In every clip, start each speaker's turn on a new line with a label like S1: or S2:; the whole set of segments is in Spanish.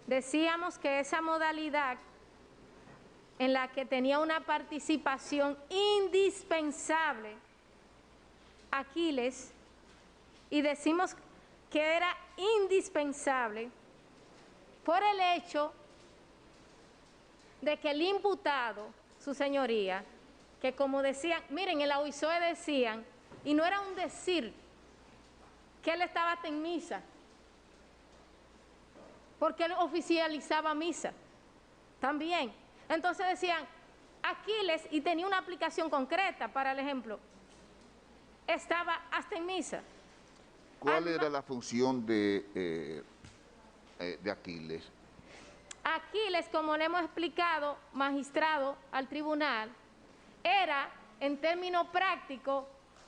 S1: decíamos que esa modalidad en la que tenía una participación indispensable Aquiles, y decimos que era indispensable por el hecho de que el imputado, su señoría, que como decían, miren, en la OISOE decían, y no era un decir, que él estaba hasta en misa, porque él oficializaba misa también. Entonces decían, Aquiles, y tenía una aplicación concreta para el ejemplo, estaba hasta en misa.
S2: ¿Cuál era la función de Aquiles?
S1: Aquiles, como le hemos explicado, magistrado al tribunal, era, en términos prácticos,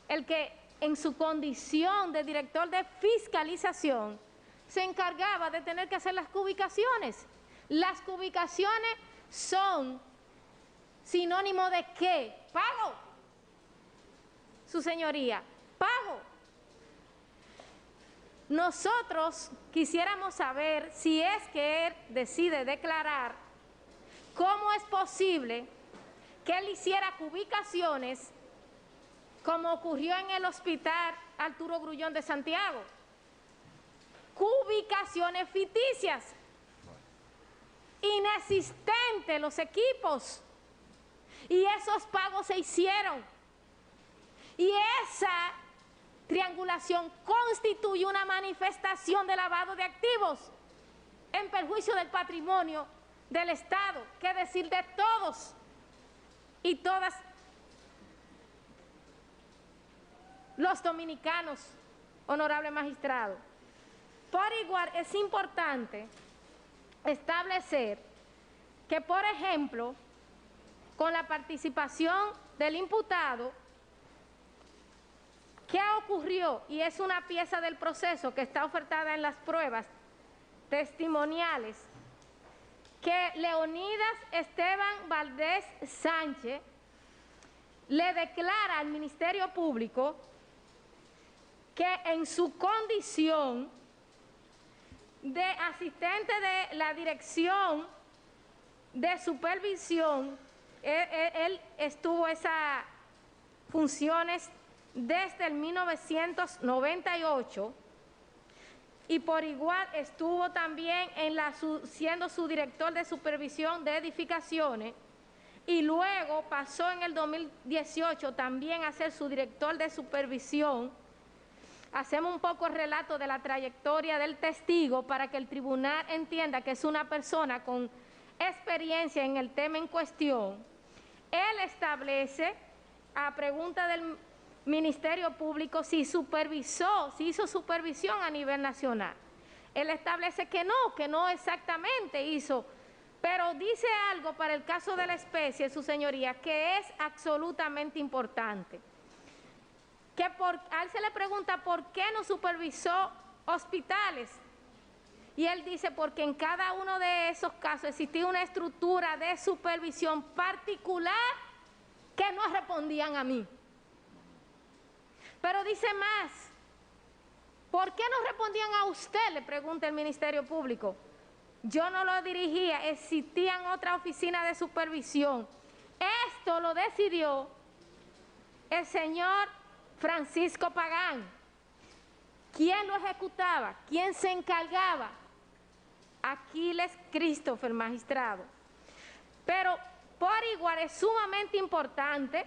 S1: el que en su condición de director de fiscalización se encargaba de tener que hacer las cubicaciones. Las cubicaciones son sinónimo de ¿qué? Pago. Su señoría, pago. Nosotros quisiéramos saber si es que él decide declarar cómo es posible que él hiciera cubicaciones como ocurrió en el hospital Arturo Grullón de Santiago. Cubicaciones ficticias, inexistentes los equipos, y esos pagos se hicieron. Y esa triangulación constituye una manifestación de lavado de activos en perjuicio del patrimonio del Estado, qué decir de todos y todas los dominicanos, honorable magistrado. Por igual es importante establecer que, por ejemplo, con la participación del imputado, ¿qué ocurrió? Y es una pieza del proceso que está ofertada en las pruebas testimoniales, que Leonidas Esteban Valdés Sánchez le declara al Ministerio Público que en su condición de asistente de la Dirección de Supervisión, él estuvo esas funciones desde el 1998 y por igual estuvo también siendo su director de supervisión de edificaciones, y luego pasó en el 2018 también a ser su director de supervisión. Hacemos un poco el relato de la trayectoria del testigo para que el tribunal entienda que es una persona con experiencia en el tema en cuestión. Él establece, a pregunta del Ministerio Público, si hizo supervisión a nivel nacional. Él establece que no exactamente hizo, pero dice algo para el caso de la especie, su señoría, que es absolutamente importante. A él se le pregunta por qué no supervisó hospitales, y él dice porque en cada uno de esos casos existía una estructura de supervisión particular que no respondían a mí. Pero dice más, ¿por qué no respondían a usted?, le pregunta el Ministerio Público. Yo no lo dirigía, existían otras oficinas de supervisión. Esto lo decidió el señor Francisco Pagán. ¿Quién lo ejecutaba? ¿Quién se encargaba? Aquiles Christopher, magistrado. Pero por igual es sumamente importante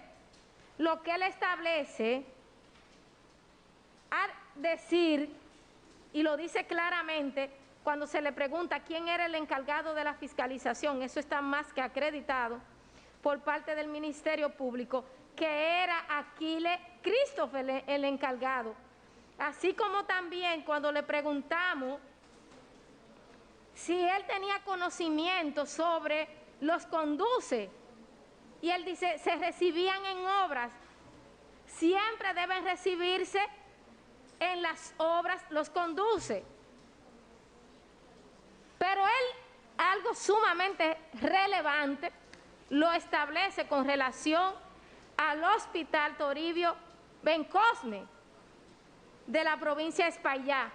S1: lo que él establece al decir, y lo dice claramente, cuando se le pregunta quién era el encargado de la fiscalización, eso está más que acreditado por parte del Ministerio Público, que era Aquiles Christopher el encargado. Así como también cuando le preguntamos si él tenía conocimiento sobre los conduce, y él dice, se recibían en obras, siempre deben recibirse en las obras los conduce. Pero él, algo sumamente relevante, lo establece con relación al Hospital Toribio Bencosme de la provincia de Espaillá.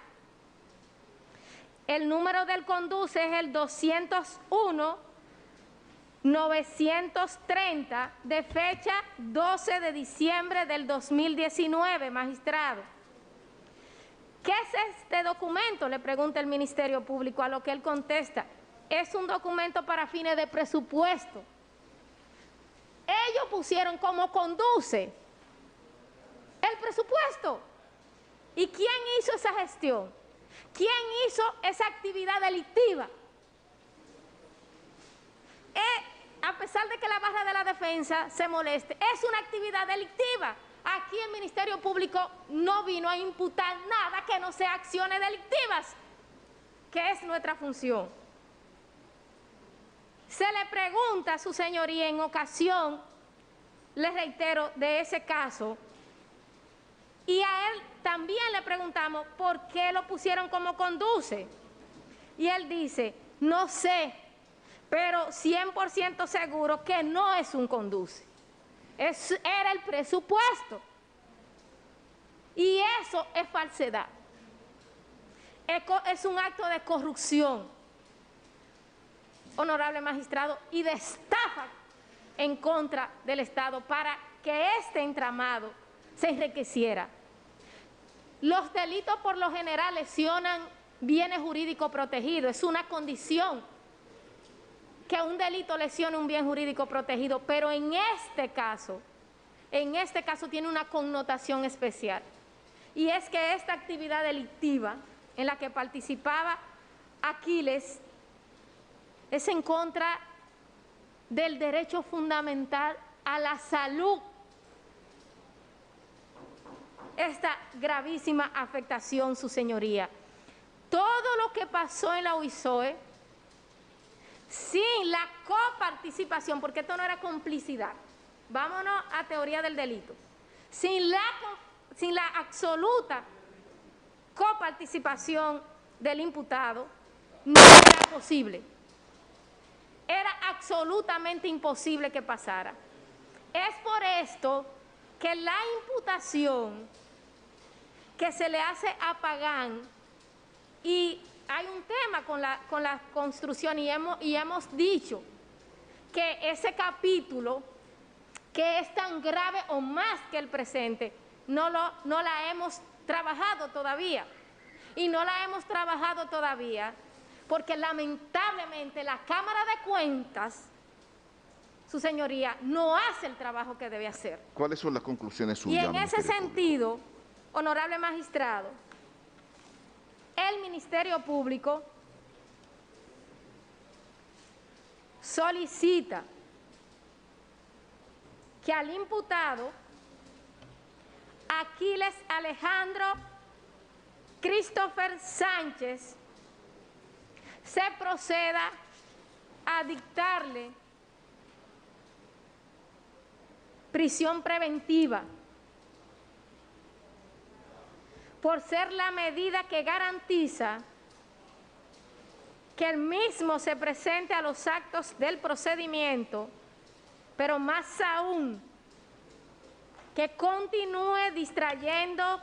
S1: El número del conduce es el 201-930 de fecha 12 de diciembre del 2019, magistrado. ¿Qué es este documento?, le pregunta el Ministerio Público, a lo que él contesta: es un documento para fines de presupuesto. Ellos pusieron como conduce el presupuesto. ¿Y quién hizo esa gestión? ¿Quién hizo esa actividad delictiva? A pesar de que la barra de la defensa se moleste, es una actividad delictiva. Aquí el Ministerio Público no vino a imputar nada que no sea acciones delictivas, que es nuestra función. Se le pregunta a su señoría en ocasión, les reitero, de ese caso, y a él también le preguntamos por qué lo pusieron como conduce. Y él dice: no sé, pero 100% seguro que no es un conduce. Era el presupuesto. Y eso es falsedad. Es un acto de corrupción, honorable magistrado, y de estafa en contra del Estado para que este entramado se enriqueciera. Los delitos por lo general lesionan bienes jurídicos protegidos. Es una condición que un delito lesione un bien jurídico protegido, pero en este caso tiene una connotación especial. Y es que esta actividad delictiva en la que participaba Aquiles es en contra del derecho fundamental a la salud. Esta gravísima afectación, su señoría. Todo lo que pasó en la UISOE, sin la coparticipación, porque esto no era complicidad, vámonos a teoría del delito, sin la absoluta coparticipación del imputado, no era posible. Era absolutamente imposible que pasara. Es por esto que la imputación que se le hace a Pagán, y hay un tema con la construcción, y hemos dicho que ese capítulo, que es tan grave o más que el presente, no la hemos trabajado todavía. Y no la hemos trabajado todavía porque lamentablemente la Cámara de Cuentas, su señoría, no hace el trabajo que debe hacer.
S2: ¿Cuáles son las conclusiones suyas?
S1: Y en ese sentido, honorable magistrado, el Ministerio Público solicita que al imputado Aquiles Alejandro Christopher Sánchez se proceda a dictarle prisión preventiva por ser la medida que garantiza que el mismo se presente a los actos del procedimiento, pero más aún que continúe distrayendo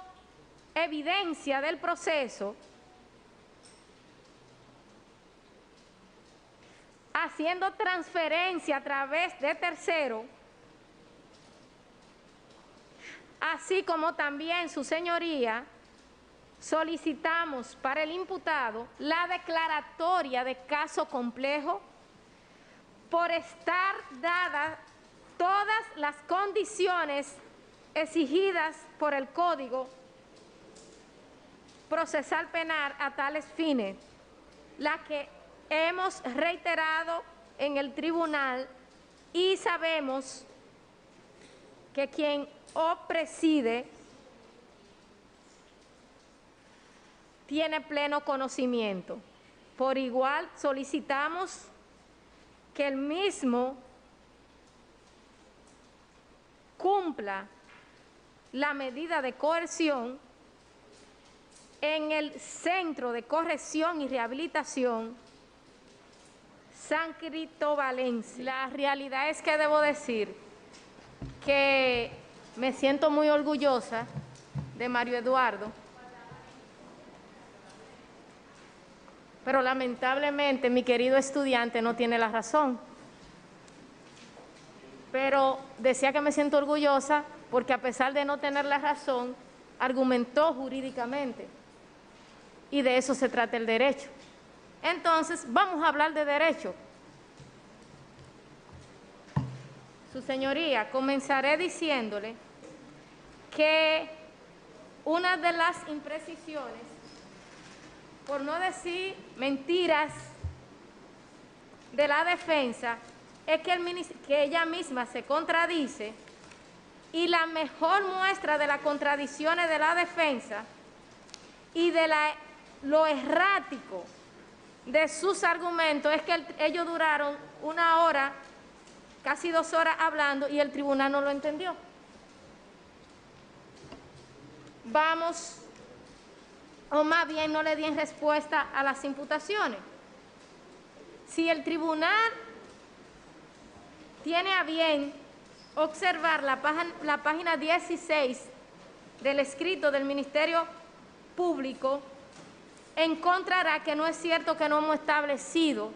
S1: evidencia del proceso, haciendo transferencia a través de tercero, así como también, su señoría, solicitamos para el imputado la declaratoria de caso complejo por estar dadas todas las condiciones exigidas por el Código Procesal Penal a tales fines, la que hemos reiterado en el tribunal, y sabemos que quien preside tiene pleno conocimiento. Por igual solicitamos que el mismo cumpla la medida de coerción en el Centro de Corrección y Rehabilitación San Cristobalense. La realidad es que debo decir que me siento muy orgullosa de Mario Eduardo, pero lamentablemente mi querido estudiante no tiene la razón. Pero decía que me siento orgullosa porque a pesar de no tener la razón, argumentó jurídicamente. Y de eso se trata el derecho. Entonces, vamos a hablar de derecho. Su señoría, comenzaré diciéndole que una de las imprecisiones, por no decir mentiras, de la defensa es que ella misma se contradice, y la mejor muestra de las contradicciones de la defensa y de lo errático de sus argumentos es que ellos duraron 1 hora, casi 2 horas hablando y el tribunal no lo entendió. Vamos, o más bien no le dieron respuesta a las imputaciones. Si el tribunal tiene a bien observar la página 16 del escrito del Ministerio Público, encontrará que no es cierto que no hemos establecido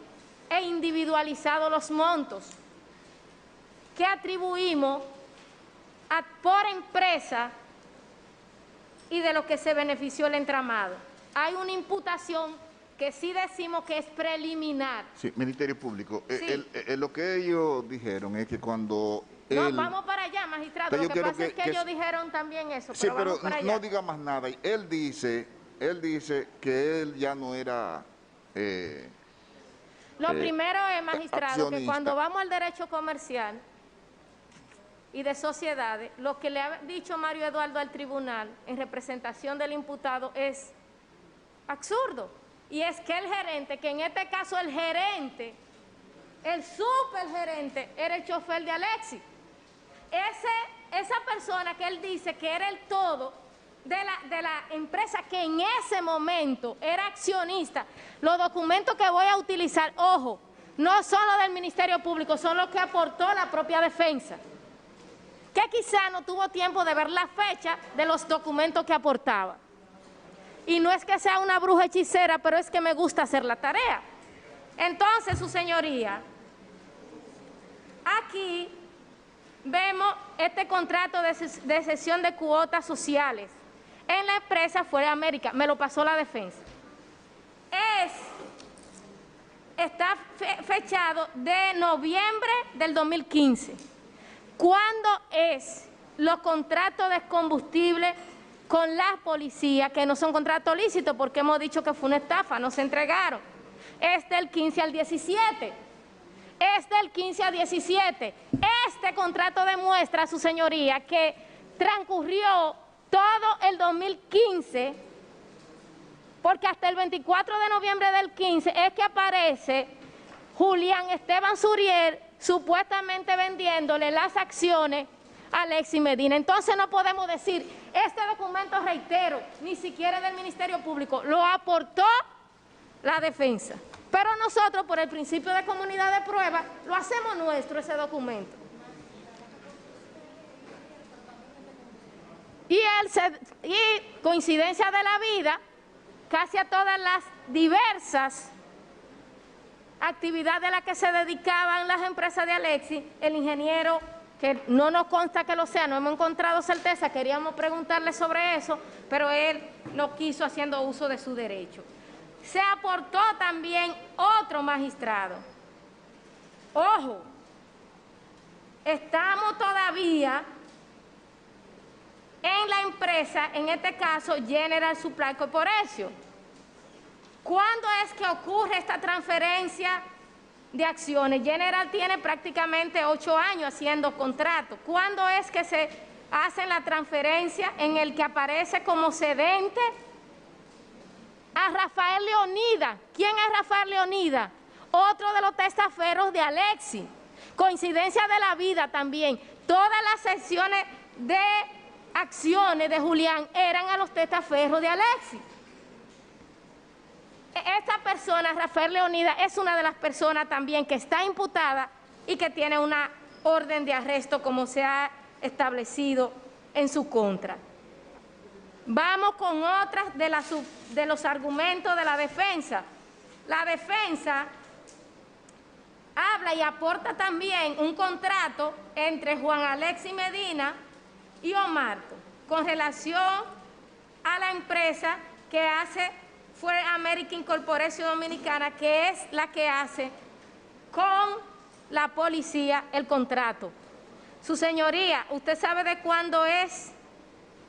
S1: e individualizado los montos que atribuimos por empresa y de lo que se benefició el entramado. Hay una imputación que sí decimos que es preliminar.
S2: Sí, Ministerio Público.
S1: Sí.
S2: Lo que ellos dijeron es que cuando
S1: no, vamos para allá, magistrado. Lo que pasa es que ellos dijeron también eso.
S2: Sí, pero
S1: vamos para allá.
S2: No diga más nada. Él dice que él ya no era
S1: lo primero es, magistrado,
S2: accionista.
S1: Que cuando vamos al derecho comercial y de sociedades, lo que le ha dicho Mario Eduardo al tribunal en representación del imputado es absurdo. Y es que el gerente, que en este caso el gerente, el supergerente, era el chofer de Alexis. Esa persona que él dice que era el todo de la empresa que en ese momento era accionista, los documentos que voy a utilizar, ojo, no son los del Ministerio Público, son los que aportó la propia defensa, que quizá no tuvo tiempo de ver la fecha de los documentos que aportaba. Y no es que sea una bruja hechicera, pero es que me gusta hacer la tarea. Entonces, su señoría, aquí vemos este contrato de cesión de cuotas sociales en la empresa Fuera América, me lo pasó la defensa. Está fechado de noviembre del 2015. ¿Cuándo es los contratos de combustible con la policía, que no son contratos lícitos porque hemos dicho que fue una estafa, no se entregaron? Es del 15 al 17. Es del 15 al 17. Este contrato demuestra, su señoría, que transcurrió todo el 2015, porque hasta el 24 de noviembre del 15 es que aparece Julián Esteban Suriel supuestamente vendiéndole las acciones a Alexis Medina. Entonces no podemos decir, este documento, reitero, ni siquiera es del Ministerio Público, lo aportó la defensa. Pero nosotros, por el principio de comunidad de prueba, lo hacemos nuestro ese documento. Y coincidencia de la vida, casi a todas las diversas actividades a las que se dedicaban las empresas de Alexis, el ingeniero, que no nos consta que lo sea, no hemos encontrado certeza, queríamos preguntarle sobre eso, pero él no quiso, haciendo uso de su derecho. Se aportó también otro magistrado. Ojo, estamos todavía en la empresa, en este caso General Supply Corporation. ¿Cuándo es que ocurre esta transferencia de acciones? General tiene prácticamente 8 años haciendo contratos. ¿Cuándo es que se hace la transferencia en el que aparece como cedente a Rafael Leonidas? ¿Quién es Rafael Leonidas? Otro de los testaferros de Alexis. Coincidencia de la vida también. Todas las sesiones de acciones de Julián eran a los testaferros de Alexis. Esta persona, Rafael Leonidas, es una de las personas también que está imputada y que tiene una orden de arresto como se ha establecido en su contra. Vamos con otras de los argumentos de la defensa. la defensa habla y aporta también un contrato entre Juan Alexis Medina y Omarto con relación a la empresa que fue American Corporation Dominicana, que es la que hace con la policía el contrato. Su señoría, ¿usted sabe de cuándo es?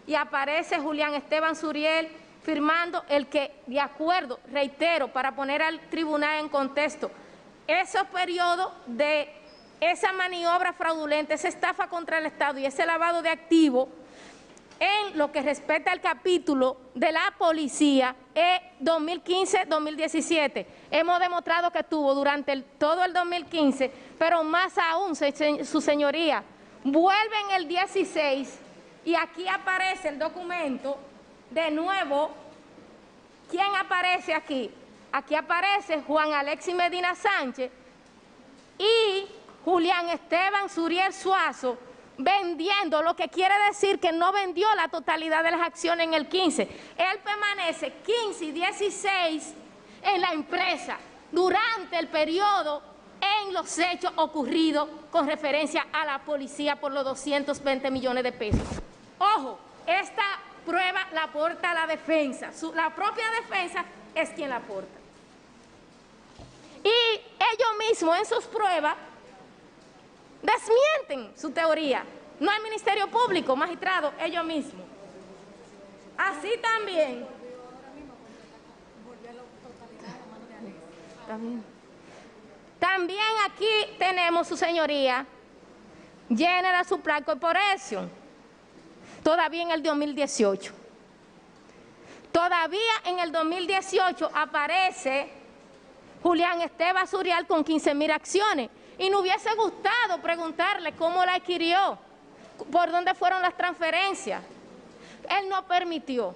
S1: Y aparece Julián Esteban Suriel firmando el que, de acuerdo, reitero, para poner al tribunal en contexto, esos periodos de esa maniobra fraudulenta, esa estafa contra el Estado y ese lavado de activos, en lo que respecta al capítulo de la policía, 2015-2017. Hemos demostrado que estuvo durante todo el 2015, pero más aún, su señoría, vuelve en el 16 y aquí aparece el documento, de nuevo, ¿quién aparece aquí? Aquí aparece Juan Alexis Medina Sánchez y Julián Esteban Suriel Suazo, vendiendo, lo que quiere decir que no vendió la totalidad de las acciones en el 15. Él permanece 15 y 16 en la empresa durante el periodo en los hechos ocurridos con referencia a la policía por los 220 millones de pesos. Ojo, esta prueba la aporta la defensa, la propia defensa es quien la aporta. Y ellos mismos en sus pruebas desmienten su teoría, no el Ministerio Público, magistrado, ellos mismos. Así también. También aquí tenemos, su señoría, General Supply Corporation, todavía en el 2018. Todavía en el 2018 aparece Julián Esteban Suriel con 15,000 acciones. Y nos hubiese gustado preguntarle cómo la adquirió, por dónde fueron las transferencias. Él no permitió.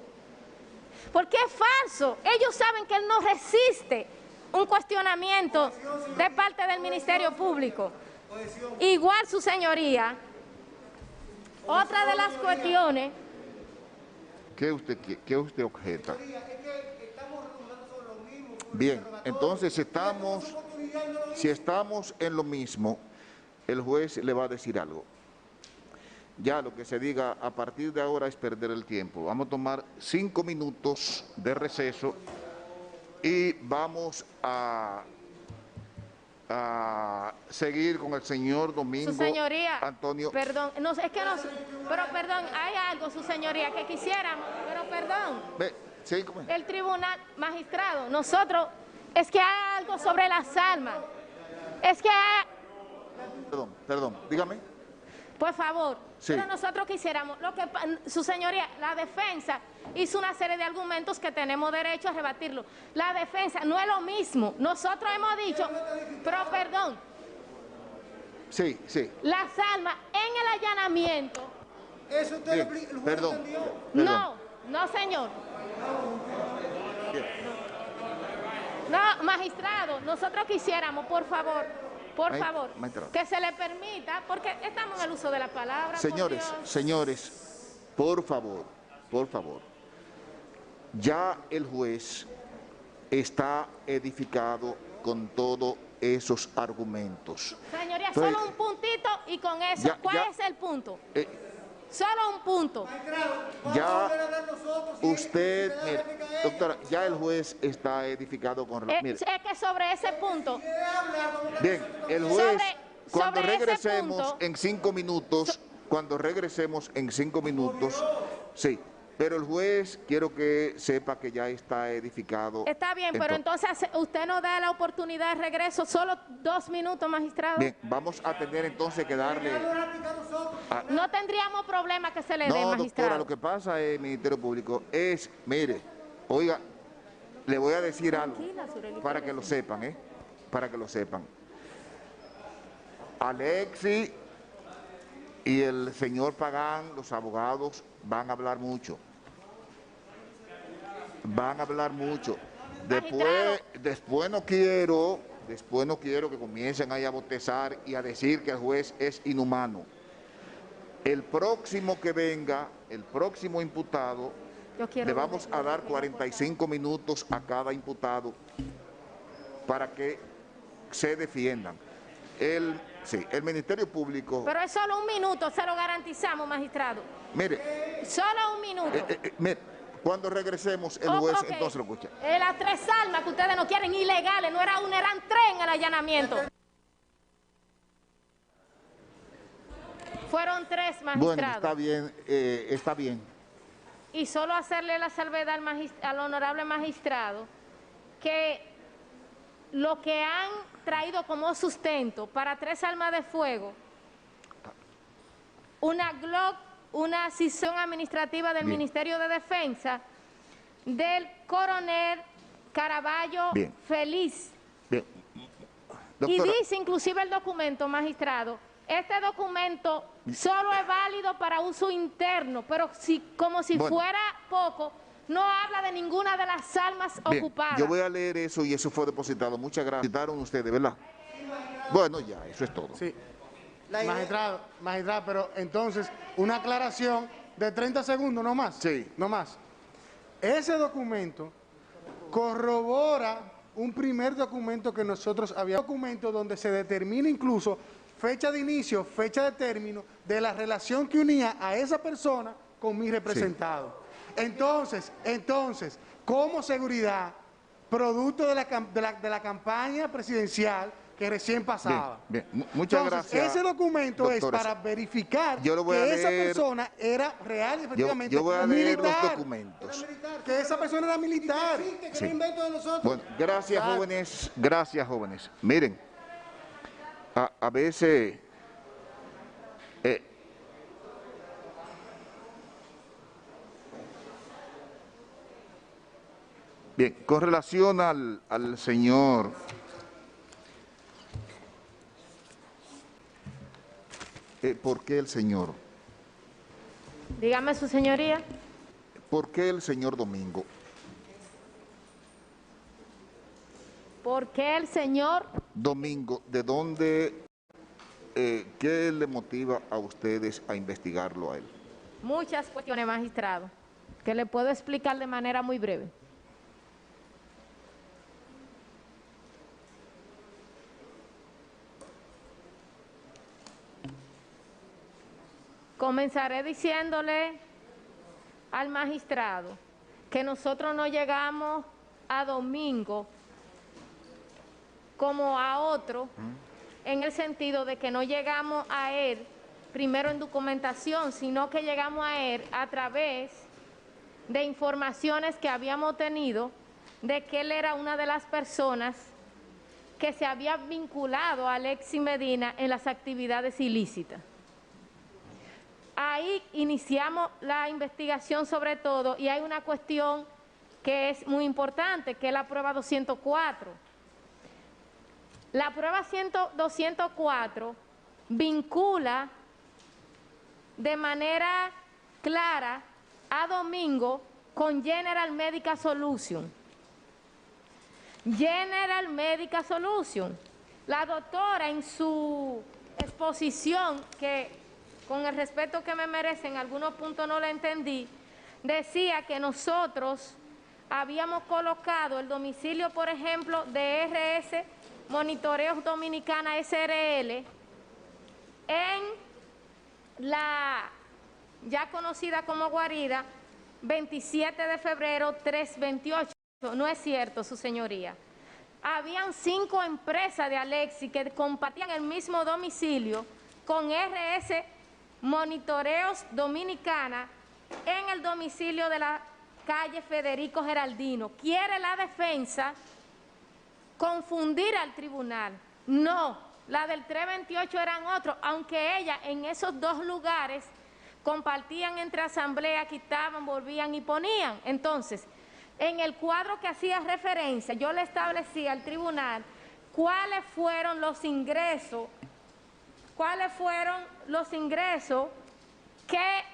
S1: Porque es falso. Ellos saben que él no resiste un cuestionamiento de parte del Ministerio Público. Igual, su señoría, otra de las cuestiones.
S2: ¿Qué usted objeta? Bien, entonces si estamos en lo mismo, el juez le va a decir algo. Ya lo que se diga a partir de ahora es perder el tiempo. Vamos a tomar 5 minutos de receso y vamos a seguir con el señor Domingo.
S1: Su señoría,
S2: Antonio.
S1: Perdón, no, es que no, pero perdón, hay algo, su señoría, que quisiéramos, pero perdón.
S2: Sí, ¿cómo es?
S1: El tribunal, magistrado, nosotros, es que hay algo sobre las armas. Es que hay...
S2: Perdón, dígame.
S1: Por favor,
S2: sí.
S1: Pero nosotros quisiéramos, su señoría, la defensa hizo una serie de argumentos que tenemos derecho a rebatirlo. La defensa no es lo mismo. Nosotros hemos dicho, pero perdón.
S2: Sí.
S1: Las armas en el allanamiento.
S3: Eso usted
S2: Bien,
S3: el juez
S2: perdón.
S1: No, señor.
S2: Bien.
S1: No, magistrado, nosotros quisiéramos, por favor,
S2: Magistrado,
S1: que se le permita, porque estamos en el uso de la palabra.
S2: Señores, por favor, ya el juez está edificado con todos esos argumentos.
S1: Señoría,
S2: Entonces,
S1: solo un puntito y con eso, ¿cuál es el punto? Solo un punto.
S2: Ya usted, doctora, ya el juez está edificado con...
S1: Es que sobre ese punto...
S2: Bien, el juez, cuando
S1: sobre
S2: regresemos
S1: ese punto,
S2: en 5 minutos, sí, pero el juez quiero que sepa que ya está edificado.
S1: Está bien, pero entonces usted nos da la oportunidad de regreso, solo 2 minutos, magistrado.
S2: Bien, vamos a tener entonces que darle...
S1: No tendríamos problema que se le dé, magistrado.
S2: No, doctora, lo que pasa es, Ministerio Público, es, mire, oiga, le voy a decir algo para que lo sepan, para que lo sepan. Alexis y el señor Pagán, los abogados, van a hablar mucho. Después no quiero que comiencen ahí a bostezar y a decir que el juez es inhumano. El próximo que venga, el próximo imputado, le vamos a dar 45 minutos a cada imputado para que se defiendan. El Ministerio Público...
S1: Pero es solo un minuto, se lo garantizamos, magistrado.
S2: Mire...
S1: Solo un minuto.
S2: Mire, cuando regresemos, el juez entonces lo escucha.
S1: Las 3 armas que ustedes no quieren, ilegales, no era una, eran 3 en el allanamiento. Fueron 3, magistrado.
S2: Bueno, está bien, está bien.
S1: Y solo hacerle la salvedad al honorable magistrado que lo que han traído como sustento para 3 armas de fuego, una Glock, una sesión administrativa del Ministerio de Defensa, del coronel Caraballo Feliz.
S2: Bien.
S1: Doctora, y dice inclusive el documento, magistrado, este documento solo es válido para uso interno, pero como si fuera poco, no habla de ninguna de las armas ocupadas.
S2: Yo voy a leer eso y eso fue depositado. Muchas gracias. Depositaron ustedes, ¿verdad? Bueno, ya, eso es todo.
S3: Sí. Magistrado, pero entonces, una aclaración de 30 segundos, no más.
S2: Sí.
S3: No más. Ese documento corrobora un primer documento que nosotros habíamos, documento donde se determina incluso fecha de inicio, fecha de término de la relación que unía a esa persona con mi representado. Sí. Entonces, como seguridad, producto de la campaña presidencial que recién pasaba.
S2: Bien. Muchas gracias.
S3: Ese documento, doctora, es para verificar que esa persona era real y efectivamente
S2: yo voy a leer
S3: militar,
S2: los documentos.
S3: Que esa persona era militar.
S2: Sí. Bueno, gracias, jóvenes. Gracias, jóvenes. Miren, a veces... Bien, con relación al señor... ¿por qué el señor?
S1: Dígame, su señoría.
S2: ¿Por qué el señor Domingo?
S1: ¿Por qué el señor?
S2: Domingo, ¿de dónde, qué le motiva a ustedes a investigarlo a él?
S1: Muchas cuestiones, magistrado, que le puedo explicar de manera muy breve. Comenzaré diciéndole al magistrado que nosotros no llegamos a Domingo como a otro, en el sentido de que no llegamos a él primero en documentación, sino que llegamos a él a través de informaciones que habíamos tenido de que él era una de las personas que se había vinculado a Alexis Medina en las actividades ilícitas. Ahí iniciamos la investigación sobre todo y hay una cuestión que es muy importante, que es la prueba 204. La prueba 204 vincula de manera clara a Domingo con General Medical Solution. General Medical Solution. La doctora en su exposición, que con el respeto que me merece, en algunos puntos no la entendí, decía que nosotros habíamos colocado el domicilio, por ejemplo, de RS Monitoreos Dominicana SRL en la ya conocida como guarida 27 de febrero 328. No es cierto, su señoría. Habían 5 empresas de Alexis que compartían el mismo domicilio con RS Monitoreos Dominicana en el domicilio de la calle Federico Geraldino. ¿Quiere la defensa confundir al tribunal? No, la del 328 eran otros, aunque ella en esos 2 lugares compartían entre asamblea, quitaban, volvían y ponían. Entonces, en el cuadro que hacía referencia, yo le establecía al tribunal cuáles fueron los ingresos que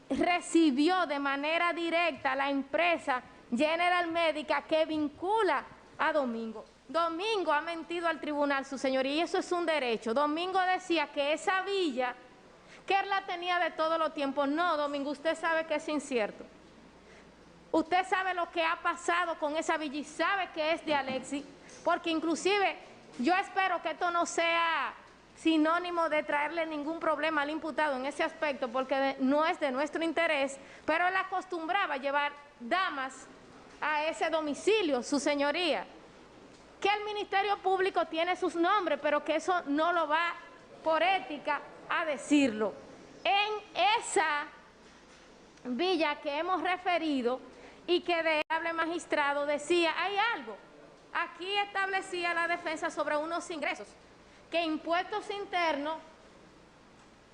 S1: recibió de manera directa la empresa General Medical que vincula a Domingo. Domingo ha mentido al tribunal, su señoría, y eso es un derecho. Domingo decía que esa villa, que él la tenía de todos los tiempos. No, Domingo, usted sabe que es incierto. Usted sabe lo que ha pasado con esa villa y sabe que es de Alexis, porque inclusive yo espero que esto no sea sinónimo de traerle ningún problema al imputado en ese aspecto, porque no es de nuestro interés, pero él acostumbraba a llevar damas a ese domicilio, su señoría. Que el Ministerio Público tiene sus nombres, pero que eso no lo va por ética a decirlo. En esa villa que hemos referido y que de hable magistrado decía, hay algo, aquí establecía la defensa sobre unos ingresos, que impuestos internos,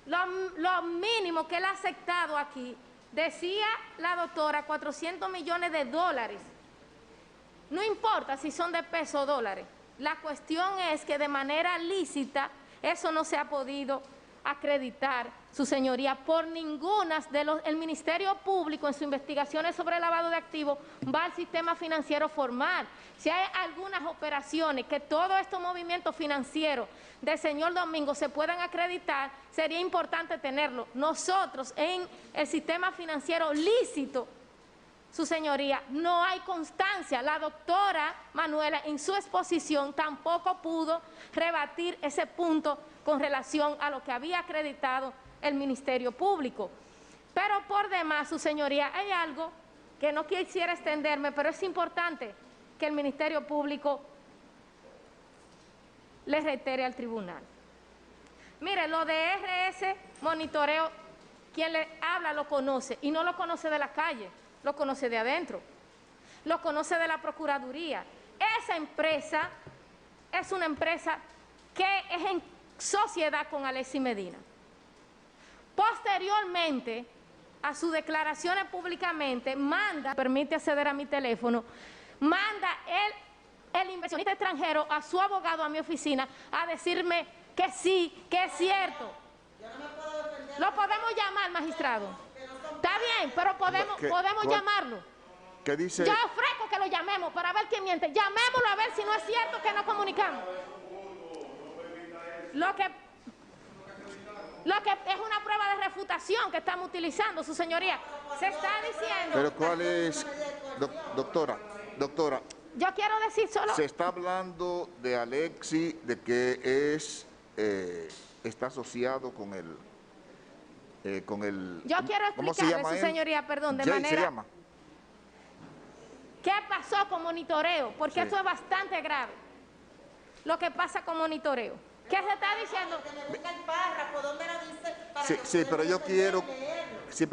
S1: lo mínimo que él ha aceptado aquí, decía la doctora, 400 millones de dólares. No importa si son de pesos o dólares, la cuestión es que de manera lícita eso no se ha podido acreditar, su señoría, por ninguna de los... El Ministerio Público en sus investigaciones sobre el lavado de activos va al sistema financiero formal. Si hay algunas operaciones que todos estos movimientos financieros del señor Domingo se puedan acreditar, sería importante tenerlo. Nosotros en el sistema financiero lícito, su señoría, no hay constancia. La doctora Manuela en su exposición tampoco pudo rebatir ese punto con relación a lo que había acreditado el Ministerio Público. Pero por demás, su señoría, hay algo que no quisiera extenderme, pero es importante que el Ministerio Público le reitere al tribunal. Mire, lo de RS Monitoreo, quien le habla lo conoce, y no lo conoce de la calle, lo conoce de adentro, lo conoce de la Procuraduría. Esa empresa es una empresa que es en sociedad con Alexis Medina. Posteriormente a sus declaraciones públicamente, permite acceder a mi teléfono, manda el inversionista extranjero a su abogado a mi oficina a decirme que sí, que es cierto. Lo podemos llamar, magistrado. Está bien, pero podemos llamarlo.
S2: ¿Qué dice?
S1: Yo ofrezco que lo llamemos para ver quién miente. Llamémoslo a ver si no es cierto que no comunicamos. Lo que es una prueba de refutación que estamos utilizando, su señoría. Se está diciendo...
S2: ¿Pero cuál es, doctora?
S1: Yo quiero decir solo...
S2: Se está hablando de Alexis, de que está asociado con el...
S1: Yo quiero explicarle, su señoría, perdón, de manera...
S2: ¿Se llama?
S1: ¿Qué pasó con monitoreo? Porque eso es bastante grave. Lo que pasa con monitoreo. ¿Qué se está diciendo?
S2: Sí, pero yo quiero... Sí,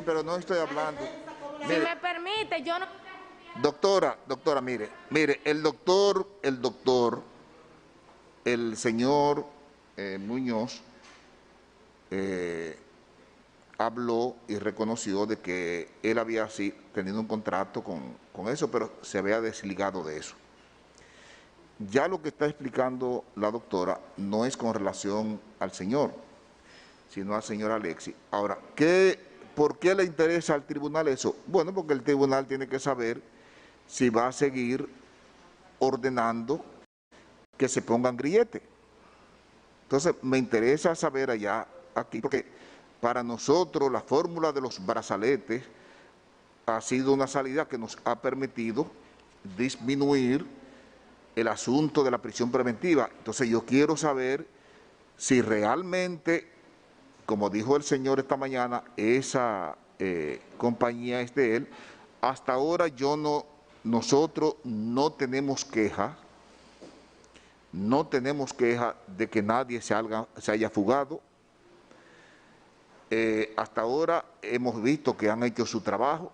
S2: pero no estoy hablando...
S1: Si me permite, yo no...
S2: Doctora, mire, el señor Muñoz habló y reconoció de que él había tenido un contrato con eso, pero se había desligado de eso. Ya lo que está explicando la doctora no es con relación al señor, sino al señor Alexis. Ahora, ¿por qué le interesa al tribunal eso? Bueno, porque el tribunal tiene que saber si va a seguir ordenando que se pongan grilletes. Entonces, me interesa saber aquí, porque para nosotros la fórmula de los brazaletes ha sido una salida que nos ha permitido disminuir el asunto de la prisión preventiva. Entonces, yo quiero saber si realmente, como dijo el señor esta mañana, esa compañía es de él. Hasta ahora nosotros no tenemos queja de que nadie se haya fugado. Hasta ahora hemos visto que han hecho su trabajo,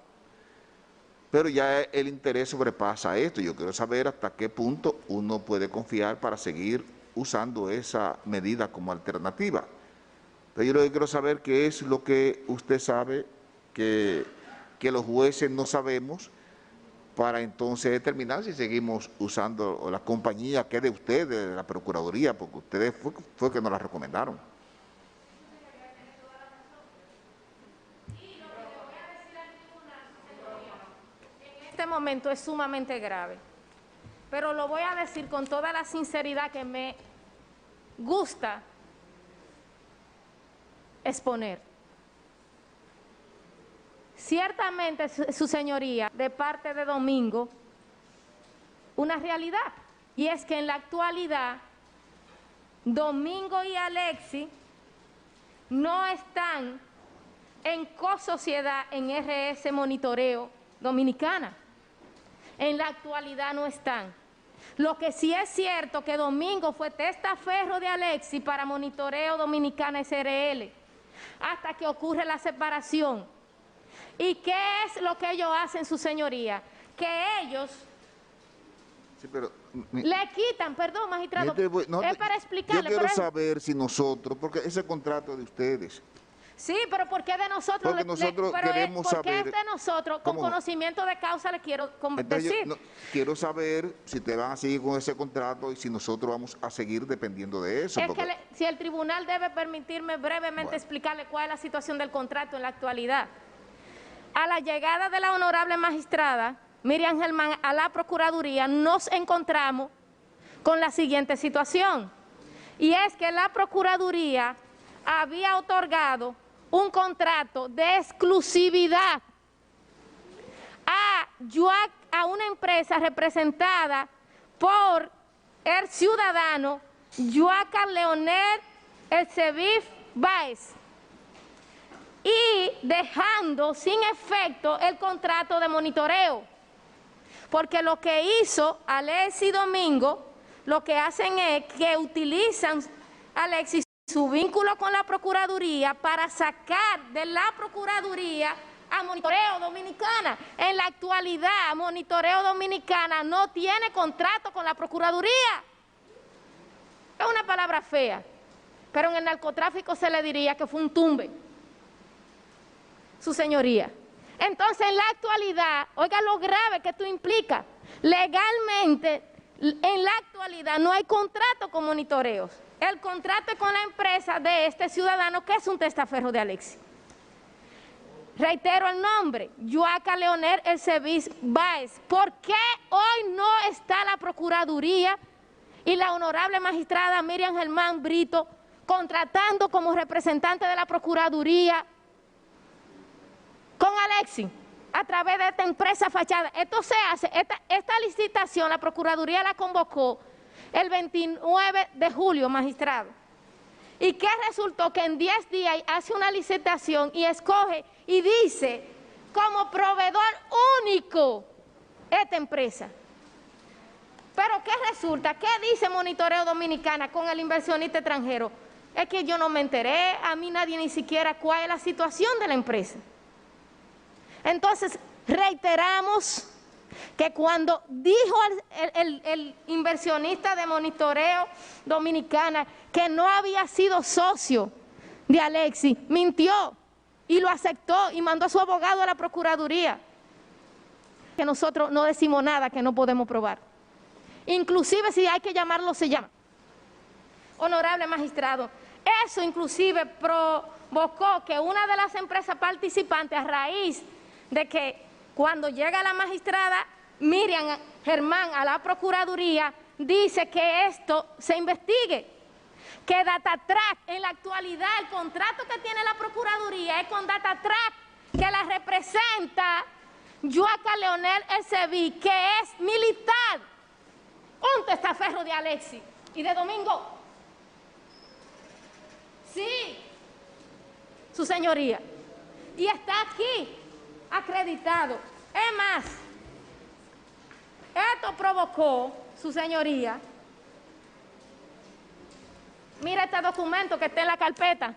S2: pero ya el interés sobrepasa esto. Yo quiero saber hasta qué punto uno puede confiar para seguir usando esa medida como alternativa. Entonces yo lo que quiero saber qué es lo que usted sabe que los jueces no sabemos, para entonces determinar si seguimos usando la compañía que es de ustedes, de la Procuraduría, porque ustedes fue que nos la recomendaron.
S1: En este momento es sumamente grave, pero lo voy a decir con toda la sinceridad que me gusta exponer. ciertamente, su señoría, de parte de Domingo, una realidad, y es que en la actualidad Domingo y Alexis no están en cosociedad en RS Monitoreo Dominicana. En la actualidad no están. Lo que sí es cierto que Domingo fue testaferro de Alexis para Monitoreo Dominicana SRL, hasta que ocurre la separación. ¿Y qué es lo que ellos hacen, su señoría? Que ellos
S2: Sí, pero,
S1: le quitan, perdón, magistrado, es para explicarle.
S2: Yo quiero saber si nosotros, porque ese contrato de ustedes.
S1: Sí, pero ¿por qué de nosotros?
S2: Porque nosotros queremos
S1: ¿por qué
S2: saber.
S1: es de nosotros? Con conocimiento de causa le quiero decir.
S2: Quiero saber si te van a seguir con ese contrato y si nosotros vamos a seguir dependiendo de eso.
S1: Es que si el tribunal debe permitirme brevemente explicarle cuál es la situación del contrato en la actualidad. A la llegada de la honorable magistrada Miriam Germán a la Procuraduría, nos encontramos con la siguiente situación, y es que la Procuraduría había otorgado un contrato de exclusividad a una empresa representada por el ciudadano Joaquín Leonel Elcevif Báez, y dejando sin efecto el contrato de monitoreo. Porque lo que hizo Alexis y Domingo, lo que hacen es que utilizan Alexis su vínculo con la Procuraduría para sacar de la Procuraduría a Monitoreo Dominicana. En la actualidad, Monitoreo Dominicana no tiene contrato con la Procuraduría. Es una palabra fea, pero en el narcotráfico se le diría que fue un tumbe, su señoría. Entonces, en la actualidad, oiga lo grave que esto implica, legalmente, en la actualidad no hay contrato con monitoreos. El contrato es con la empresa de este ciudadano que es un testaferro de Alexis. Reitero el nombre, Joaquín Leonel Elcevif Báez. ¿Por qué hoy no está la Procuraduría y la honorable magistrada Miriam Germán Brito contratando como representante de la Procuraduría con Alexis a través de esta empresa fachada? Esto se hace, esta licitación la Procuraduría la convocó el 29 de julio, magistrado. ¿Y qué resultó? Que en 10 días hace una licitación y escoge y dice como proveedor único esta empresa. Pero ¿qué resulta? ¿Qué dice Monitoreo Dominicana con el inversionista extranjero? Es que yo no me enteré, a mí nadie ni siquiera cuál es la situación de la empresa. Entonces, reiteramos que cuando dijo el inversionista de Monitoreo Dominicana que no había sido socio de Alexis, mintió y lo aceptó y mandó a su abogado a la Procuraduría. Que nosotros no decimos nada que no podemos probar. Inclusive si hay que llamarlo, se llama. Honorable magistrado, eso inclusive provocó que una de las empresas participantes, a raíz de que cuando llega la magistrada Miriam Germán a la Procuraduría, dice que esto se investigue, que Datatrack, en la actualidad el contrato que tiene la Procuraduría es con Datatrack, que la representa Joaquín Leonel Elcevif, que es militar, un testaferro de Alexis y de Domingo. Sí, su señoría, y está aquí acreditado. Es más, esto provocó, su señoría, mira este documento que está en la carpeta.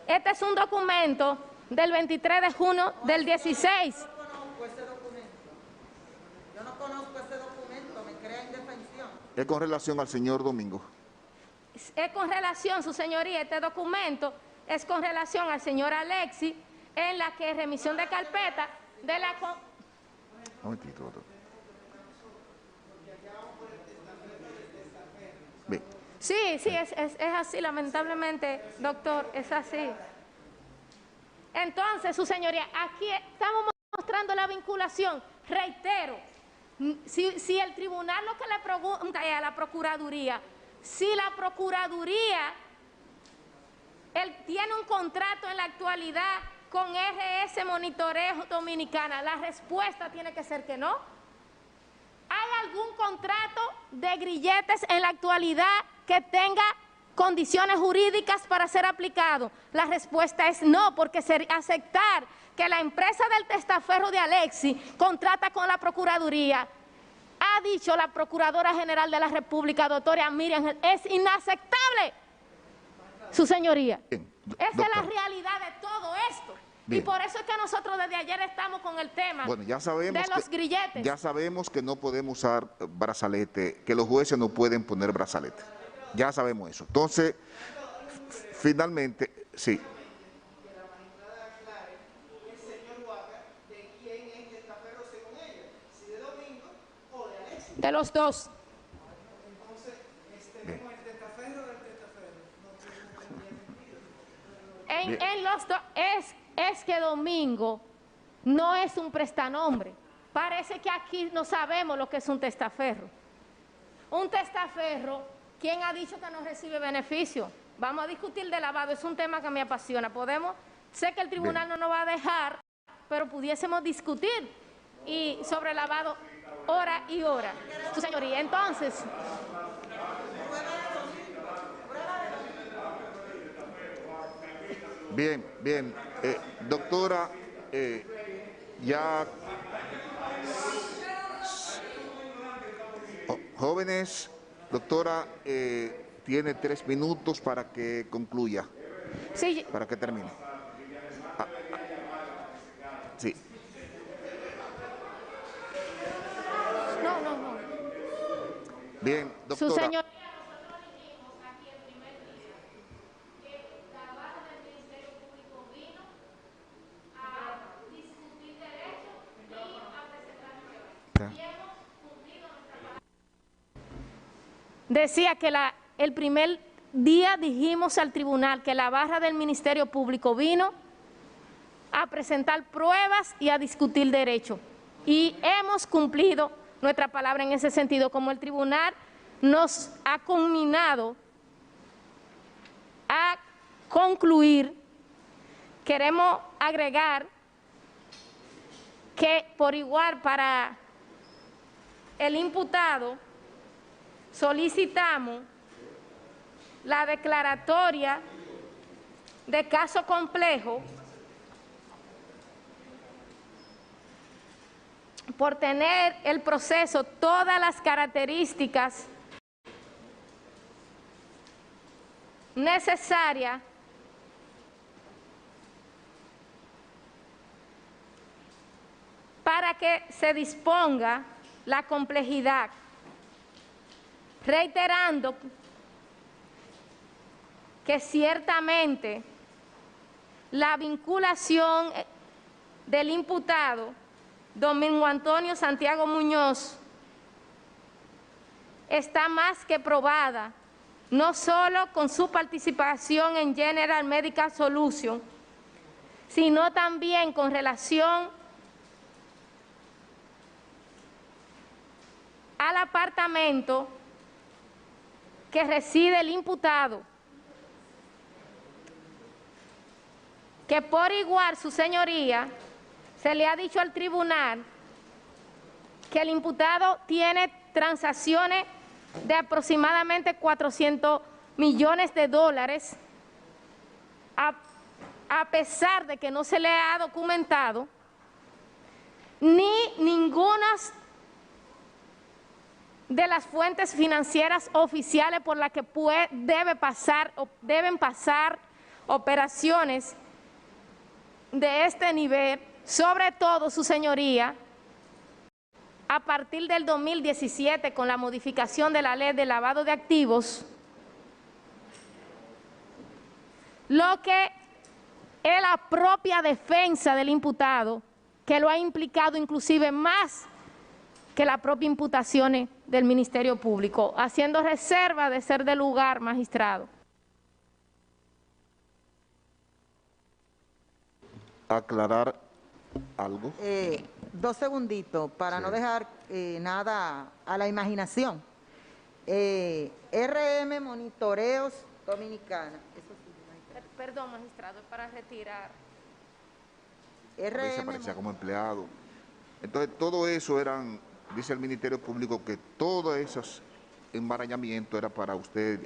S1: Este es un documento del 23 de junio del 16.
S4: Yo no conozco ese documento. Yo no conozco ese documento, me crea indefensión.
S2: Es con relación al señor Domingo.
S1: Es con relación, su señoría, este documento es con relación al señor Alexis, en la que remisión de carpeta de la...
S2: Un momentito, doctor. Bien.
S1: Sí, es así, lamentablemente, doctor, es así. Entonces, su señoría, aquí estamos mostrando la vinculación. Reitero, si el tribunal lo que le pregunta es a la Procuraduría, si la Procuraduría él tiene un contrato en la actualidad con RS Monitoreo Dominicana? La respuesta tiene que ser que no. ¿Hay algún contrato de grilletes en la actualidad que tenga condiciones jurídicas para ser aplicado? La respuesta es no, porque aceptar que la empresa del testaferro de Alexis contrata con la Procuraduría, ha dicho la Procuradora General de la República, doctora Miriam, es inaceptable, su señoría.
S2: Bien,
S1: Esa es la
S2: doctora.
S1: realidad de todo esto.
S2: Bien.
S1: Y por eso es que nosotros desde ayer estamos con el tema
S2: Bueno, ya sabemos
S1: de los grilletes.
S2: Ya sabemos que no podemos usar brazalete, que los jueces no pueden poner brazalete. Ya sabemos eso. Entonces, finalmente, sí.
S1: De los dos. En los dos es que Domingo no es un prestanombre. Parece que aquí no sabemos lo que es un testaferro. Un testaferro, ¿quién ha dicho que no recibe beneficio? Vamos a discutir de lavado, es un tema que me apasiona. Sé que el tribunal no nos va a dejar, pero pudiésemos discutir y sobre lavado hora y hora. Su señoría, entonces,
S2: Bien, bien. Doctora, ya... Jóvenes, doctora, tiene 3 minutos para que concluya,
S1: sí,
S2: para que termine. Sí.
S1: no.
S2: Bien,
S1: Su
S2: doctora.
S1: señoría. Decía que el primer día dijimos al tribunal que la barra del Ministerio Público vino a presentar pruebas y a discutir derecho. Y hemos cumplido nuestra palabra en ese sentido, como el tribunal nos ha conminado a concluir. Queremos agregar que por igual para el imputado solicitamos la declaratoria de caso complejo por tener el proceso todas las características necesarias para que se disponga la complejidad, reiterando que ciertamente la vinculación del imputado Domingo Antonio Santiago Muñoz está más que probada, no solo con su participación en General Medical Solutions, sino también con relación al apartamento que reside el imputado, que por igual, su señoría, se le ha dicho al tribunal que el imputado tiene transacciones de aproximadamente 400 millones de dólares, a pesar de que no se le ha documentado ni ninguna de las fuentes financieras oficiales por las que deben pasar operaciones de este nivel, sobre todo, su señoría, a partir del 2017 con la modificación de la ley de lavado de activos, lo que es la propia defensa del imputado, que lo ha implicado inclusive más que las propias imputaciones del Ministerio Público, haciendo reserva de ser de lugar, magistrado.
S2: Aclarar algo.
S4: 2 segunditos, para no dejar nada a la imaginación. RM Monitoreos Dominicana. Eso sí,
S1: Perdón, magistrado, es para retirar.
S2: a veces aparecía como empleado. Entonces, todo eso eran, dice el Ministerio Público, que todo esos enmarañamientos era para usted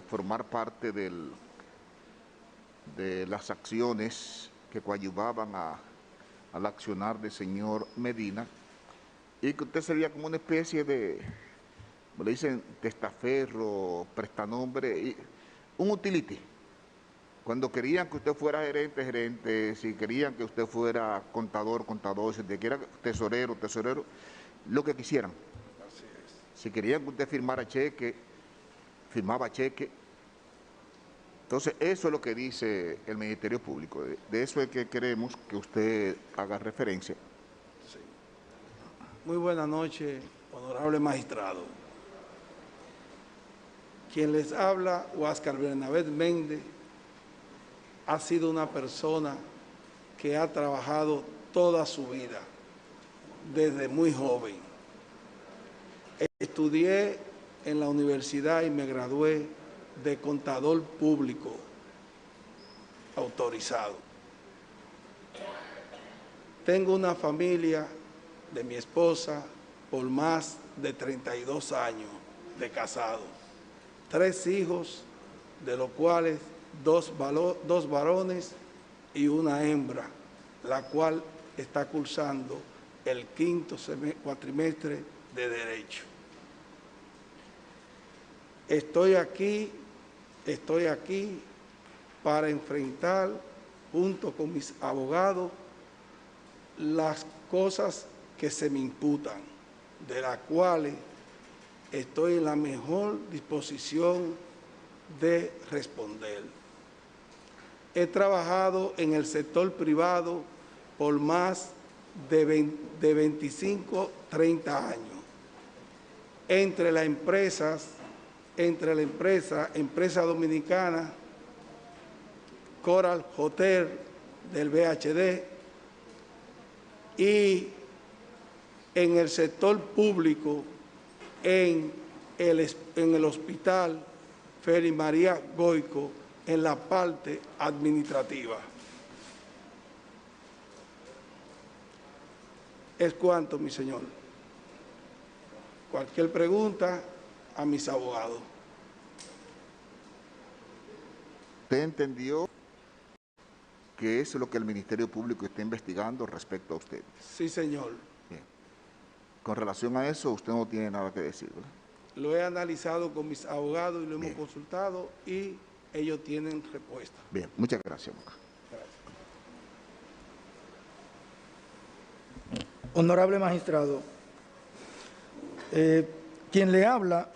S2: formar parte de las acciones que coadyuvaban al accionar del señor Medina, y que usted sería como una especie de, como le dicen, testaferro, prestanombre, y un utility. Cuando querían que usted fuera gerente, gerente, si querían que usted fuera contador, contador, si te quiera tesorero, tesorero, lo que quisieran. Si querían que usted firmara cheque, firmaba cheque. Entonces, eso es lo que dice el Ministerio Público. De eso es que queremos que usted haga referencia.
S5: Sí. Muy buenas noches, honorable magistrado. Quien les habla, Huáscar Bernabé Méndez, ha sido una persona que ha trabajado toda su vida, desde muy joven. Estudié en la universidad y me gradué de contador público autorizado. Tengo una familia de mi esposa por más de 32 años de casado. 3 hijos, de los cuales dos varones y una hembra, la cual está cursando el 5º cuatrimestre de Derecho. Estoy aquí para enfrentar, junto con mis abogados, las cosas que se me imputan, de las cuales estoy en la mejor disposición de responder. He trabajado en el sector privado por más de 25, 30 años, entre la empresa dominicana Coral Hotel del VHD y en el sector público en el hospital Félix María Goico en la parte administrativa. Es cuanto, mi señor. Cualquier pregunta a mis abogados.
S2: ¿Usted entendió que eso es lo que el Ministerio Público está investigando respecto a usted?
S5: Sí, señor.
S2: Bien. Con relación a eso, usted no tiene nada que decir, ¿verdad?
S5: Lo he analizado con mis abogados y lo
S2: Bien.
S5: hemos consultado y ellos tienen respuesta.
S2: Bien, muchas gracias, Moca.
S6: Honorable magistrado, quien le habla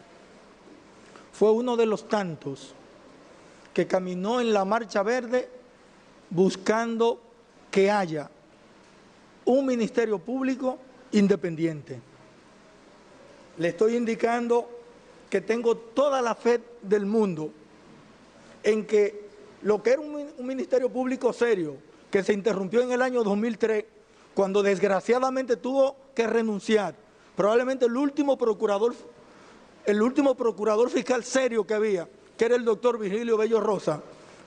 S6: fue uno de los tantos que caminó en la Marcha Verde buscando que haya un Ministerio Público independiente. Le estoy indicando que tengo toda la fe del mundo en que lo que era un Ministerio Público serio, que se interrumpió en el año 2003, cuando desgraciadamente tuvo que renunciar, probablemente el último procurador fiscal serio que había, que era el doctor Virgilio Bello Rosa,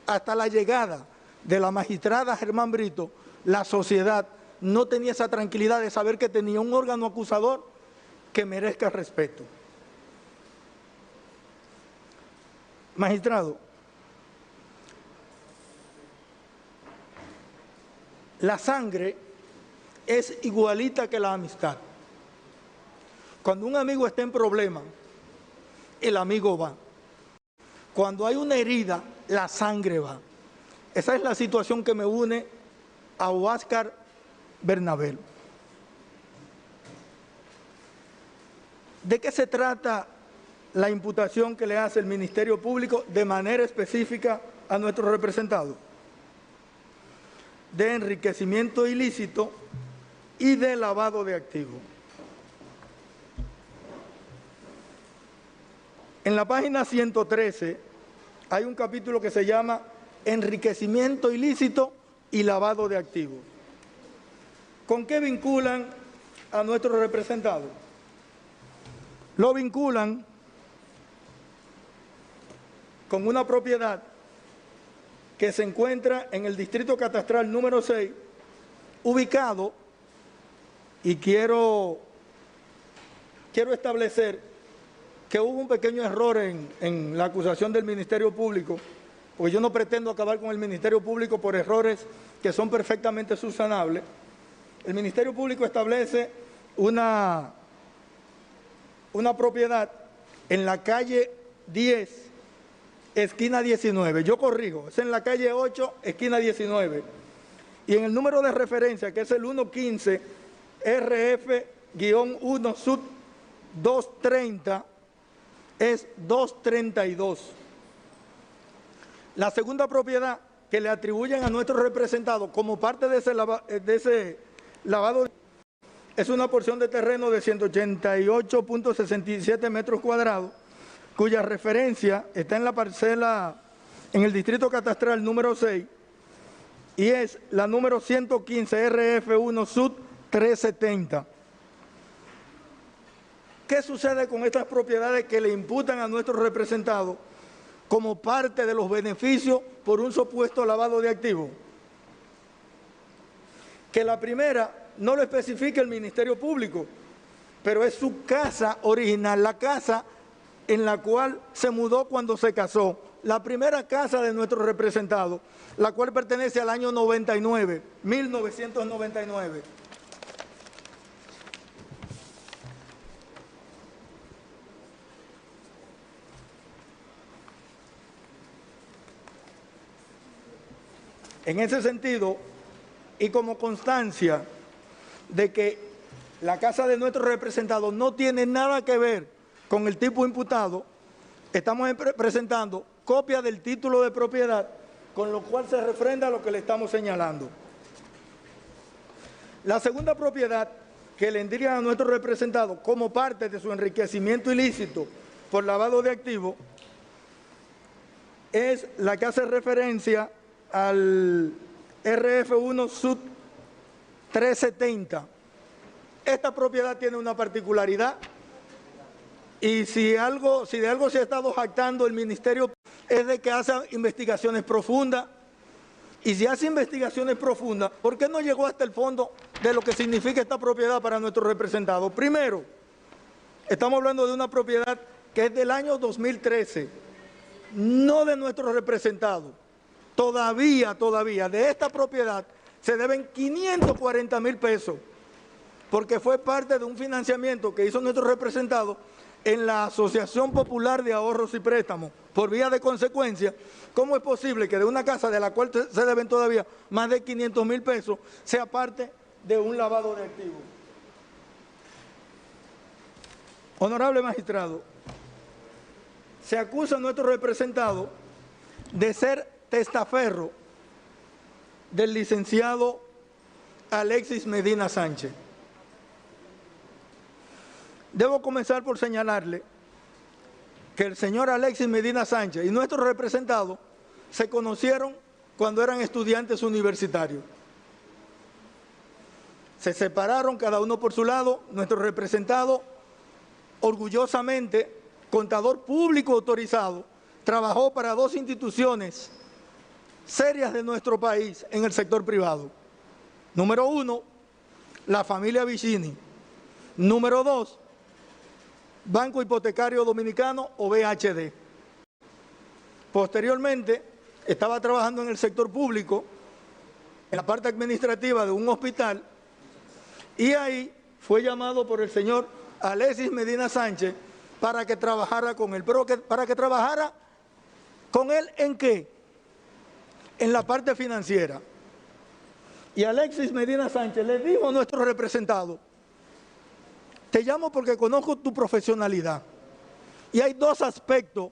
S6: hasta la llegada de la magistrada Germán Brito, la sociedad no tenía esa tranquilidad de saber que tenía un órgano acusador que merezca respeto. Magistrado, la sangre es igualita que la amistad. Cuando un amigo está en problemas, el amigo va. Cuando hay una herida, la sangre va. Esa es la situación que me une a Huáscar Bernabé. ¿De qué se trata la imputación que le hace el Ministerio Público de manera específica a nuestro representado? De enriquecimiento ilícito y de lavado de activos. En la página 113 hay un capítulo que se llama enriquecimiento ilícito y lavado de activos. ¿Con qué vinculan a nuestro representado? Lo vinculan con una propiedad que se encuentra en el distrito catastral número 6, ubicado, y quiero establecer que hubo un pequeño error en la acusación del Ministerio Público, porque yo no pretendo acabar con el Ministerio Público por errores que son perfectamente subsanables. El Ministerio Público establece una propiedad en la calle 10, esquina 19. Yo corrijo, es en la calle 8, esquina 19. Y en el número de referencia, que es el 115 RF-1 Sub 230, es 232. La segunda propiedad que le atribuyen a nuestros representados como parte de ese lavado es una porción de terreno de 188.67 metros cuadrados, cuya referencia está en la parcela en el distrito catastral número 6 y es la número 115 RF1 Sud 370. ¿Qué sucede con estas propiedades que le imputan a nuestros representados como parte de los beneficios por un supuesto lavado de activos? Que la primera no lo especifica el Ministerio Público, pero es su casa original, la casa en la cual se mudó cuando se casó, la primera casa de nuestros representados, la cual pertenece al año 99, 1999. En ese sentido, y como constancia de que la casa de nuestros representados no tiene nada que ver con el tipo imputado, estamos presentando copia del título de propiedad, con lo cual se refrenda lo que le estamos señalando. La segunda propiedad que le indican a nuestros representados como parte de su enriquecimiento ilícito por lavado de activos es la que hace referencia al RF1 Sud 370. Esta propiedad tiene una particularidad y si de algo se ha estado jactando el Ministerio es de que hace investigaciones profundas. Y si hace investigaciones profundas, ¿por qué no llegó hasta el fondo de lo que significa esta propiedad para nuestros representados? Primero, estamos hablando de una propiedad que es del año 2013, no de nuestros representados. Todavía de esta propiedad se deben 540,000 pesos, porque fue parte de un financiamiento que hizo nuestro representado en la Asociación Popular de Ahorros y Préstamos. Por vía de consecuencia, ¿cómo es posible que de una casa de la cual se deben todavía más de 500,000 pesos sea parte de un lavado de activos? Honorable magistrado, se acusa a nuestro representado de ser testaferro del licenciado Alexis Medina Sánchez. Debo comenzar por señalarle que el señor Alexis Medina Sánchez y nuestros representados se conocieron cuando eran estudiantes universitarios. Se separaron cada uno por su lado. Nuestro representado, orgullosamente, contador público autorizado, trabajó para 2 instituciones serias de nuestro país en el sector privado. Número 1, la familia Vicini. Número 2, Banco Hipotecario Dominicano o BHD. Posteriormente, estaba trabajando en el sector público, en la parte administrativa de un hospital, y ahí fue llamado por el señor Alexis Medina Sánchez para que trabajara con él. Pero para que trabajara con él, ¿en qué? En la parte financiera. Y Alexis Medina Sánchez le dijo a nuestro representado: te llamo porque conozco tu profesionalidad y hay 2 aspectos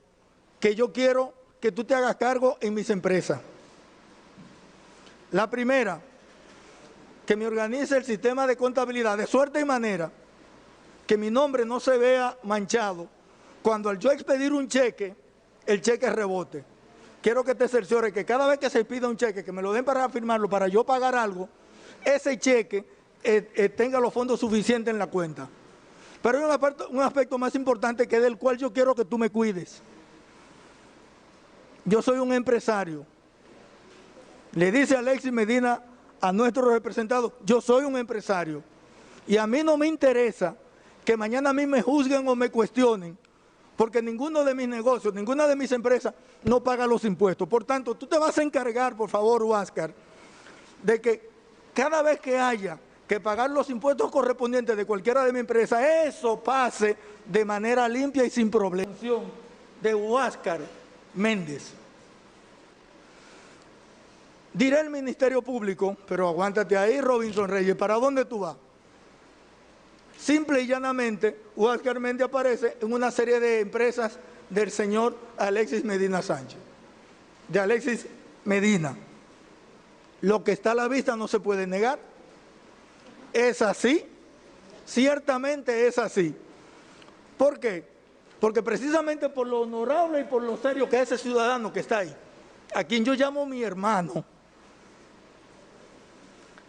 S6: que yo quiero que tú te hagas cargo en mis empresas. La primera, que me organice el sistema de contabilidad de suerte y manera que mi nombre no se vea manchado cuando al yo expedir un cheque, el cheque rebote. Quiero que te cerciores que cada vez que se pida un cheque, que me lo den para firmarlo, para yo pagar algo, ese cheque tenga los fondos suficientes en la cuenta. Pero hay un aspecto más importante que del cual yo quiero que tú me cuides. Yo soy un empresario Le dice Alexis Medina a nuestros representados: yo soy un empresario y a mí no me interesa que mañana a mí me juzguen o me cuestionen, porque ninguno de mis negocios, ninguna de mis empresas no paga los impuestos. Por tanto, tú te vas a encargar, por favor, Huáscar, de que cada vez que haya que pagar los impuestos correspondientes de cualquiera de mis empresas, eso pase de manera limpia y sin problema. De Huáscar Méndez. Diré el Ministerio Público, pero aguántate ahí, Robinson Reyes, ¿para dónde tú vas? Simple y llanamente, Huáscar Méndez aparece en una serie de empresas del señor Alexis Medina Sánchez, de Alexis Medina. Lo que está a la vista no se puede negar. Es así, ciertamente es así. ¿Por qué? Porque precisamente por lo honorable y por lo serio que es ese ciudadano que está ahí, a quien yo llamo mi hermano,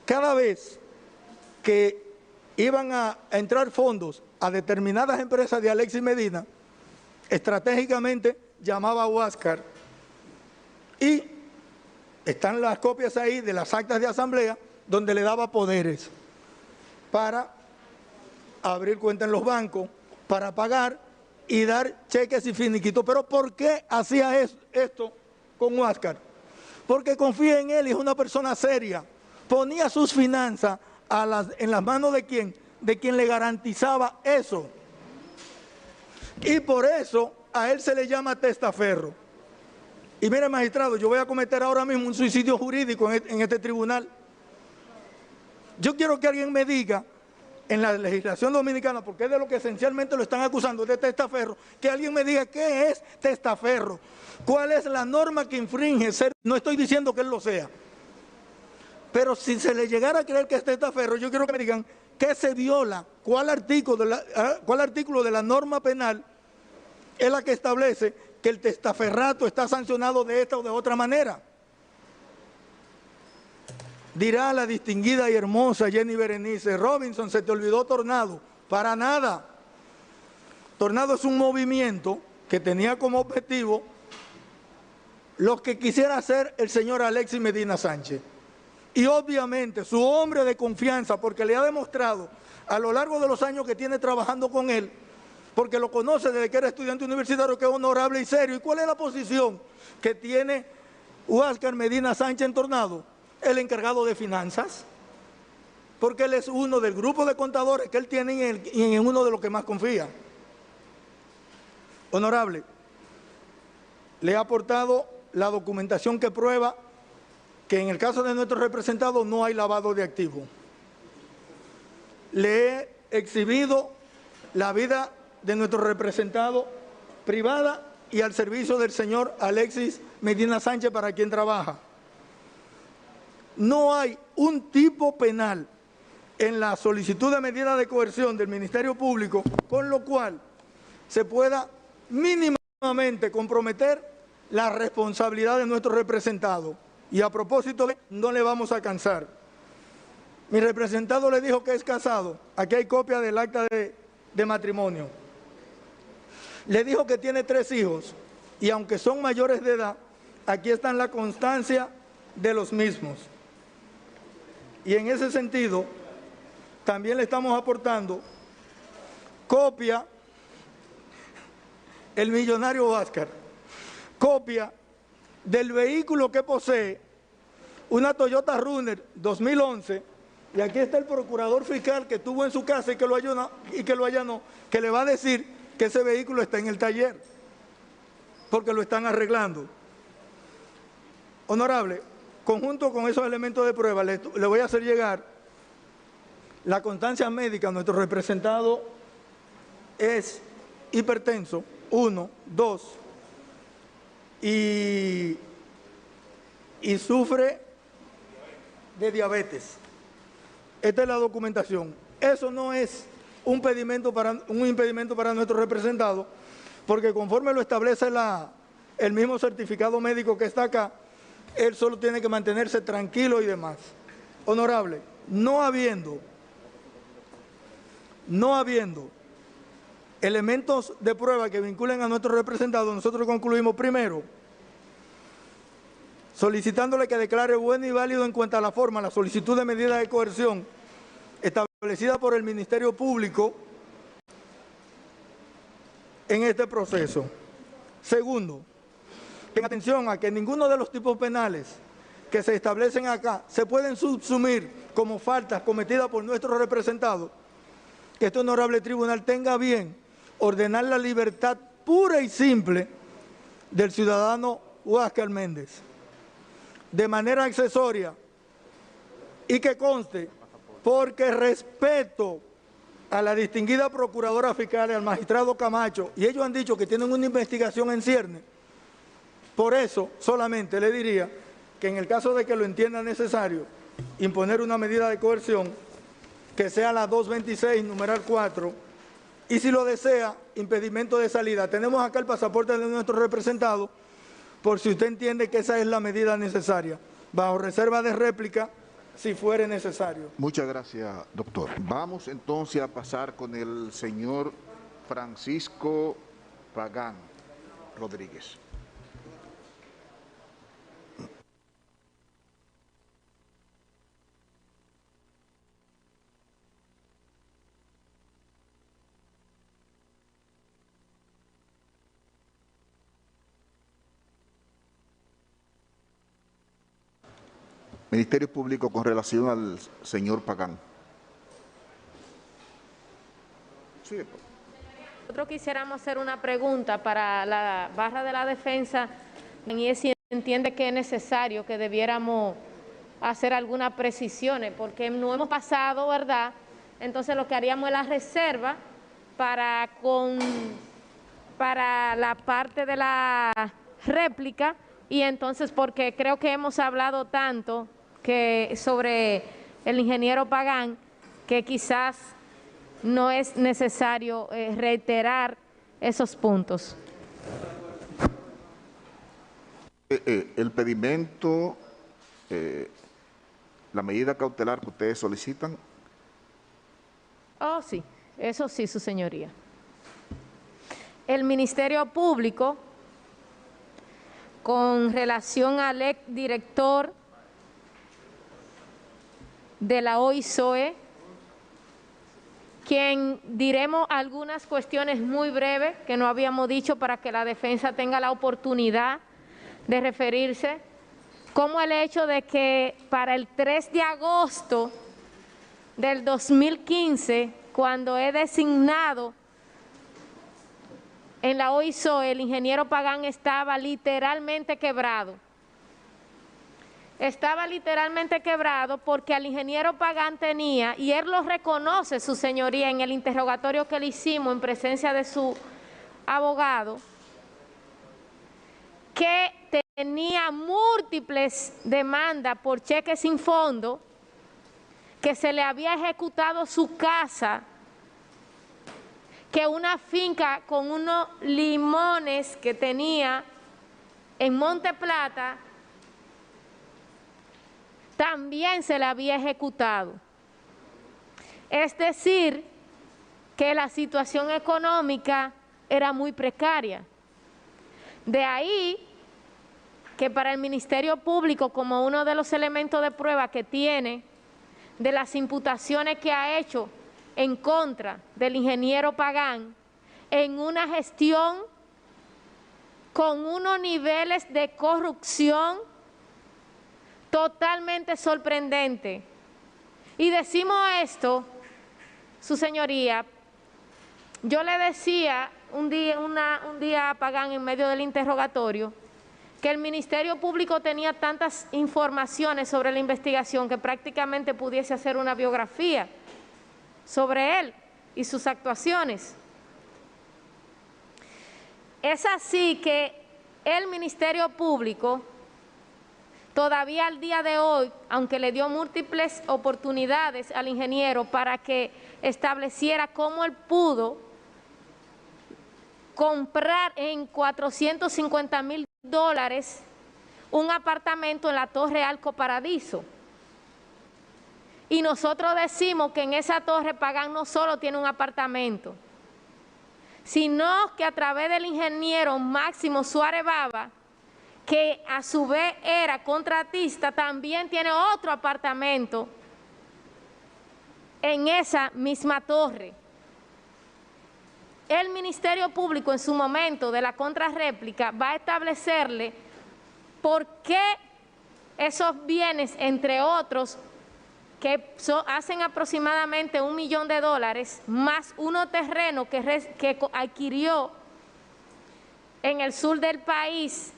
S6: cada vez que iban a entrar fondos a determinadas empresas de Alexis Medina, estratégicamente llamaba a Huáscar y están las copias ahí de las actas de asamblea donde le daba poderes para abrir cuenta en los bancos, para pagar y dar cheques y finiquitos. Pero ¿por qué hacía esto con Huáscar? Porque confía en él y es una persona seria. Ponía sus finanzas en las manos de quien le garantizaba eso. Y por eso a él se le llama testaferro. Y mire, magistrado, yo voy a cometer ahora mismo un suicidio jurídico en este tribunal. Yo quiero que alguien me diga, en la legislación dominicana, porque es de lo que esencialmente lo están acusando, de testaferro, que alguien me diga qué es testaferro, cuál es la norma que infringe ser. No estoy diciendo que él lo sea, pero si se le llegara a creer que es testaferro, yo quiero que me digan qué se viola, cuál artículo de la norma penal es la que establece que el testaferrato está sancionado de esta o de otra manera. Dirá la distinguida y hermosa Jenny Berenice: Robinson, se te olvidó Tornado. Para nada. Tornado es un movimiento que tenía como objetivo lo que quisiera hacer el señor Alexis Medina Sánchez. Y obviamente su hombre de confianza, porque le ha demostrado a lo largo de los años que tiene trabajando con él, porque lo conoce desde que era estudiante universitario, que es honorable y serio. ¿Y cuál es la posición que tiene Huáscar Medina Sánchez en Tornado? El encargado de finanzas, porque él es uno del grupo de contadores que él tiene y en uno de los que más confía. Honorable, le he aportado la documentación que prueba que en el caso de nuestro representado no hay lavado de activos. Le he exhibido la vida de nuestro representado privada y al servicio del señor Alexis Medina Sánchez, para quien trabaja. No hay un tipo penal en la solicitud de medida de coerción del Ministerio Público con lo cual se pueda mínimamente comprometer la responsabilidad de nuestro representado. Y a propósito, no le vamos a cansar. Mi representado le dijo que es casado. Aquí hay copia del acta de matrimonio. Le dijo que tiene 3 hijos y aunque son mayores de edad, aquí está la constancia de los mismos. Y en ese sentido, también le estamos aportando copia, el millonario Huáscar, copia del vehículo que posee, una Toyota Runner 2011, y aquí está el procurador fiscal que estuvo en su casa y que lo allanó, que le va a decir que ese vehículo está en el taller, porque lo están arreglando. Honorable, conjunto con esos elementos de prueba, le voy a hacer llegar la constancia médica. Nuestro representado es hipertenso, 1, 2, y sufre de diabetes. Esta es la documentación. Eso no es un impedimento para nuestro representado, porque conforme lo establece el mismo certificado médico que está acá, él solo tiene que mantenerse tranquilo y demás. Honorable, no habiendo elementos de prueba que vinculen a nuestro representado, nosotros concluimos: primero, solicitándole que declare bueno y válido en cuanto a la forma la solicitud de medida de coerción establecida por el Ministerio Público en este proceso. Segundo, en atención a que ninguno de los tipos penales que se establecen acá se pueden subsumir como faltas cometidas por nuestros representados, que este honorable tribunal tenga bien ordenar la libertad pura y simple del ciudadano Huáscar Méndez, de manera accesoria, y que conste, porque respeto a la distinguida procuradora fiscal y al magistrado Camacho, y ellos han dicho que tienen una investigación en cierne. Por eso solamente le diría que en el caso de que lo entienda necesario, imponer una medida de coerción, que sea la 226, numeral 4, y si lo desea, impedimento de salida. Tenemos acá el pasaporte de nuestro representado, por si usted entiende que esa es la medida necesaria, bajo reserva de réplica, si fuere necesario.
S2: Muchas gracias, doctor. Vamos entonces a pasar con el señor Francisco Pagán Rodríguez. Ministerio Público, con relación al señor Pagán. Sí.
S1: Nosotros quisiéramos hacer una pregunta para la barra de la defensa, y es si entiende que es necesario que debiéramos hacer algunas precisiones, porque no hemos pasado, ¿verdad? Entonces lo que haríamos es la reserva para la parte de la réplica, y entonces porque creo que hemos hablado tanto sobre el ingeniero Pagán, que quizás no es necesario reiterar esos puntos.
S2: El pedimento, la medida cautelar que ustedes solicitan.
S1: Oh, sí, eso sí, su señoría. El Ministerio Público, con relación al exdirector de la OISOE, quien diremos algunas cuestiones muy breves que no habíamos dicho para que la defensa tenga la oportunidad de referirse, como el hecho de que para el 3 de agosto del 2015, cuando he designado en la OISOE, el ingeniero Pagán estaba literalmente quebrado. Estaba literalmente quebrado porque al ingeniero Pagán tenía, y él lo reconoce, su señoría, en el interrogatorio que le hicimos en presencia de su abogado, que tenía múltiples demandas por cheques sin fondo, que se le había ejecutado su casa, que una finca con unos limones que tenía en Monte Plata también se le había ejecutado. Es decir, que la situación económica era muy precaria. De ahí que para el Ministerio Público, como uno de los elementos de prueba que tiene de las imputaciones que ha hecho en contra del ingeniero Pagán, en una gestión con unos niveles de corrupción totalmente sorprendente. Y decimos esto, su señoría, yo le decía un día a Pagán en medio del interrogatorio que el Ministerio Público tenía tantas informaciones sobre la investigación que prácticamente pudiese hacer una biografía sobre él y sus actuaciones. Es así que el Ministerio Público todavía al día de hoy, aunque le dio múltiples oportunidades al ingeniero para que estableciera cómo él pudo comprar en $450,000 un apartamento en la Torre Arco Paradiso. Y nosotros decimos que en esa torre Pagán no solo tiene un apartamento, sino que a través del ingeniero Máximo Suárez Baba, que a su vez era contratista, también tiene otro apartamento en esa misma torre. El Ministerio Público en su momento de la contrarréplica va a establecerle por qué esos bienes, entre otros, que hacen aproximadamente $1 millón, más uno terreno que adquirió en el sur del país,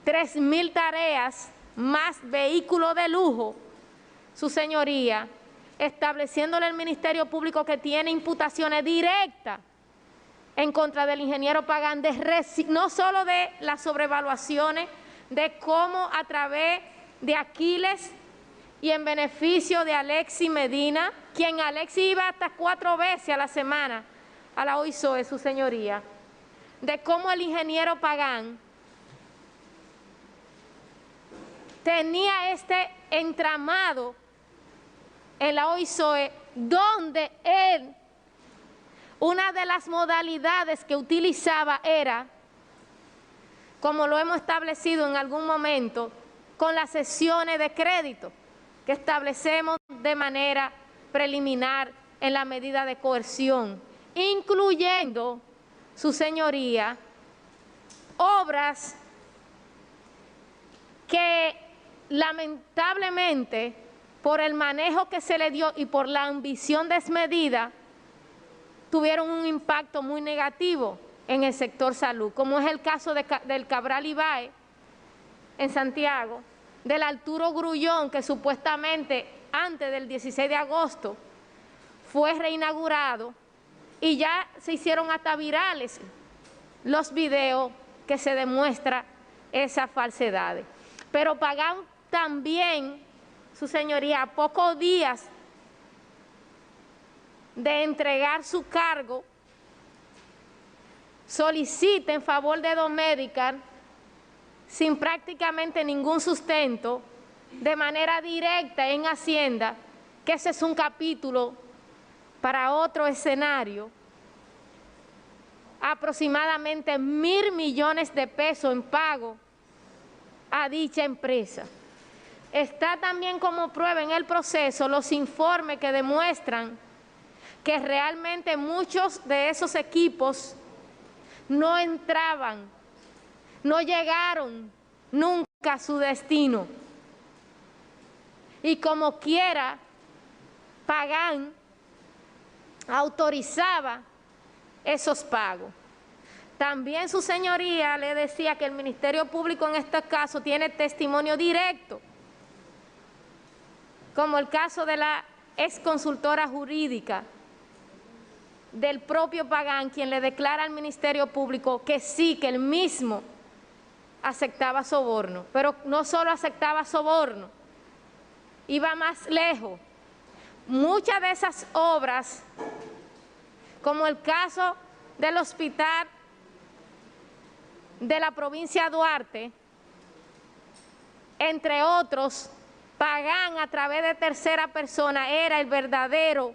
S1: 3.000 tareas, más vehículo de lujo, su señoría, estableciéndole al Ministerio Público que tiene imputaciones directas en contra del ingeniero Pagán, no solo de las sobrevaluaciones, de cómo a través de Aquiles y en beneficio de Alexis Medina, quien Alexis iba hasta 4 veces a la semana a la OISOE, su señoría, de cómo el ingeniero Pagán tenía este entramado en la OISOE, donde él, una de las modalidades que utilizaba era, como lo hemos establecido en algún momento, con las sesiones de crédito que establecemos de manera preliminar en la medida de coerción, incluyendo, su señoría, obras que lamentablemente por el manejo que se le dio y por la ambición desmedida tuvieron un impacto muy negativo en el sector salud, como es el caso del Cabral Ibáez en Santiago, del Arturo Grullón, que supuestamente antes del 16 de agosto fue reinaugurado y ya se hicieron hasta virales los videos que se demuestran esas falsedades. Pero Pagán también, su señoría, a pocos días de entregar su cargo, solicita en favor de Domedical, sin prácticamente ningún sustento, de manera directa en Hacienda, que ese es un capítulo para otro escenario, aproximadamente 1.000 millones de pesos en pago a dicha empresa. Está también como prueba en el proceso los informes que demuestran que realmente muchos de esos equipos no entraban, no llegaron nunca a su destino. Y como quiera, Pagán autorizaba esos pagos. También su señoría le decía que el Ministerio Público en este caso tiene testimonio directo, como el caso de la ex consultora jurídica del propio Pagán, quien le declara al Ministerio Público que sí, que él mismo aceptaba soborno, pero no solo aceptaba soborno, iba más lejos. Muchas de esas obras, como el caso del hospital de la provincia de Duarte, entre otros, Pagán a través de tercera persona era el verdadero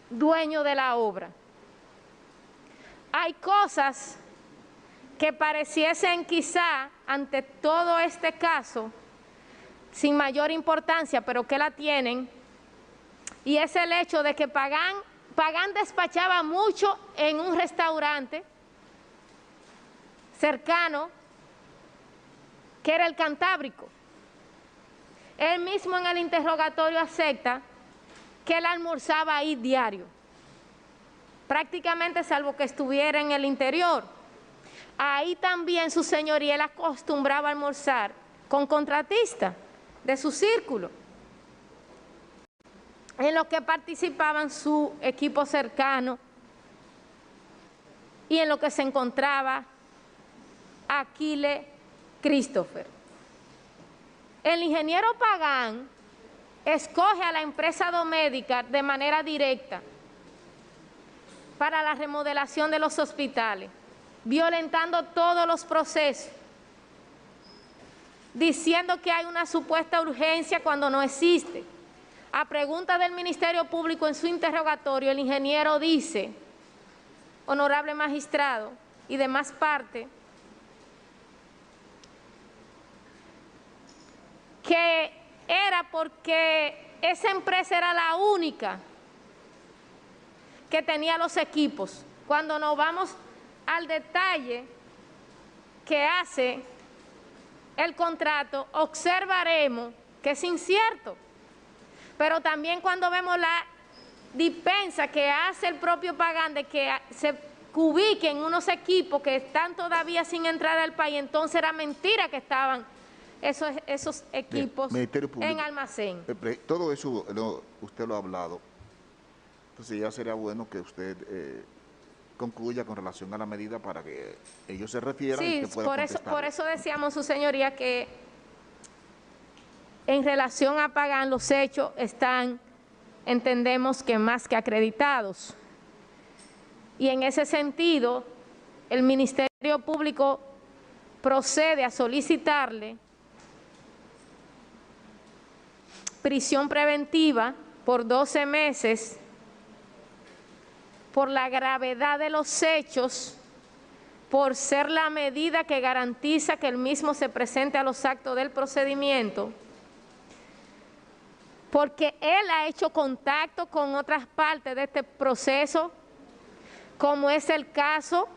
S1: dueño de la obra. Hay cosas que pareciesen quizá ante todo este caso sin mayor importancia, pero que la tienen, y es el hecho de que Pagán despachaba mucho en un restaurante cercano, que era el Cantábrico. Él mismo en el interrogatorio acepta que él almorzaba ahí diario, prácticamente salvo que estuviera en el interior. Ahí también su señoría él acostumbraba a almorzar con contratistas de su círculo, en los que participaban su equipo cercano y en lo que se encontraba Aquiles Christopher. El ingeniero Pagán escoge a la empresa Domedical de manera directa para la remodelación de los hospitales, violentando todos los procesos, diciendo que hay una supuesta urgencia cuando no existe. A pregunta del Ministerio Público en su interrogatorio, el ingeniero dice, honorable magistrado, y demás parte, que era porque esa empresa era la única que tenía los equipos. Cuando nos vamos al detalle que hace el contrato, observaremos que es incierto. Pero también cuando vemos la dispensa que hace el propio Pagán de que se ubiquen unos equipos que están todavía sin entrar al país, entonces era mentira que estaban esos equipos en almacén.
S2: Todo eso usted lo ha hablado. Entonces ya sería bueno que usted concluya con relación a la medida para que ellos se refieran y que puedan contestar.
S1: Por eso decíamos, su señoría, que en relación a Pagán los hechos están, entendemos que más que acreditados. Y en ese sentido, el Ministerio Público procede a solicitarle prisión preventiva por 12 meses por la gravedad de los hechos, por ser la medida que garantiza que el mismo se presente a los actos del procedimiento, porque él ha hecho contacto con otras partes de este proceso, como es el caso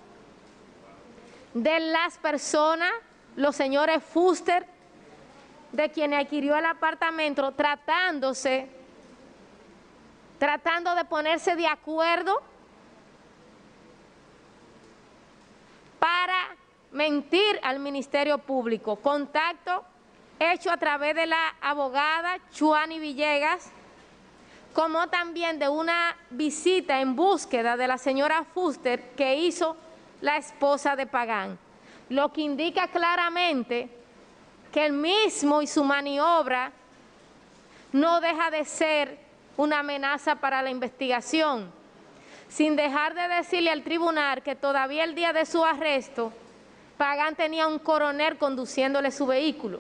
S1: de las personas, los señores Fuster, de quien adquirió el apartamento, tratando de ponerse de acuerdo para mentir al Ministerio Público. Contacto hecho a través de la abogada Chuani Villegas, como también de una visita en búsqueda de la señora Fuster que hizo la esposa de Pagán, lo que indica claramente que él mismo y su maniobra no deja de ser una amenaza para la investigación, sin dejar de decirle al tribunal que todavía el día de su arresto, Pagán tenía un coronel conduciéndole su vehículo.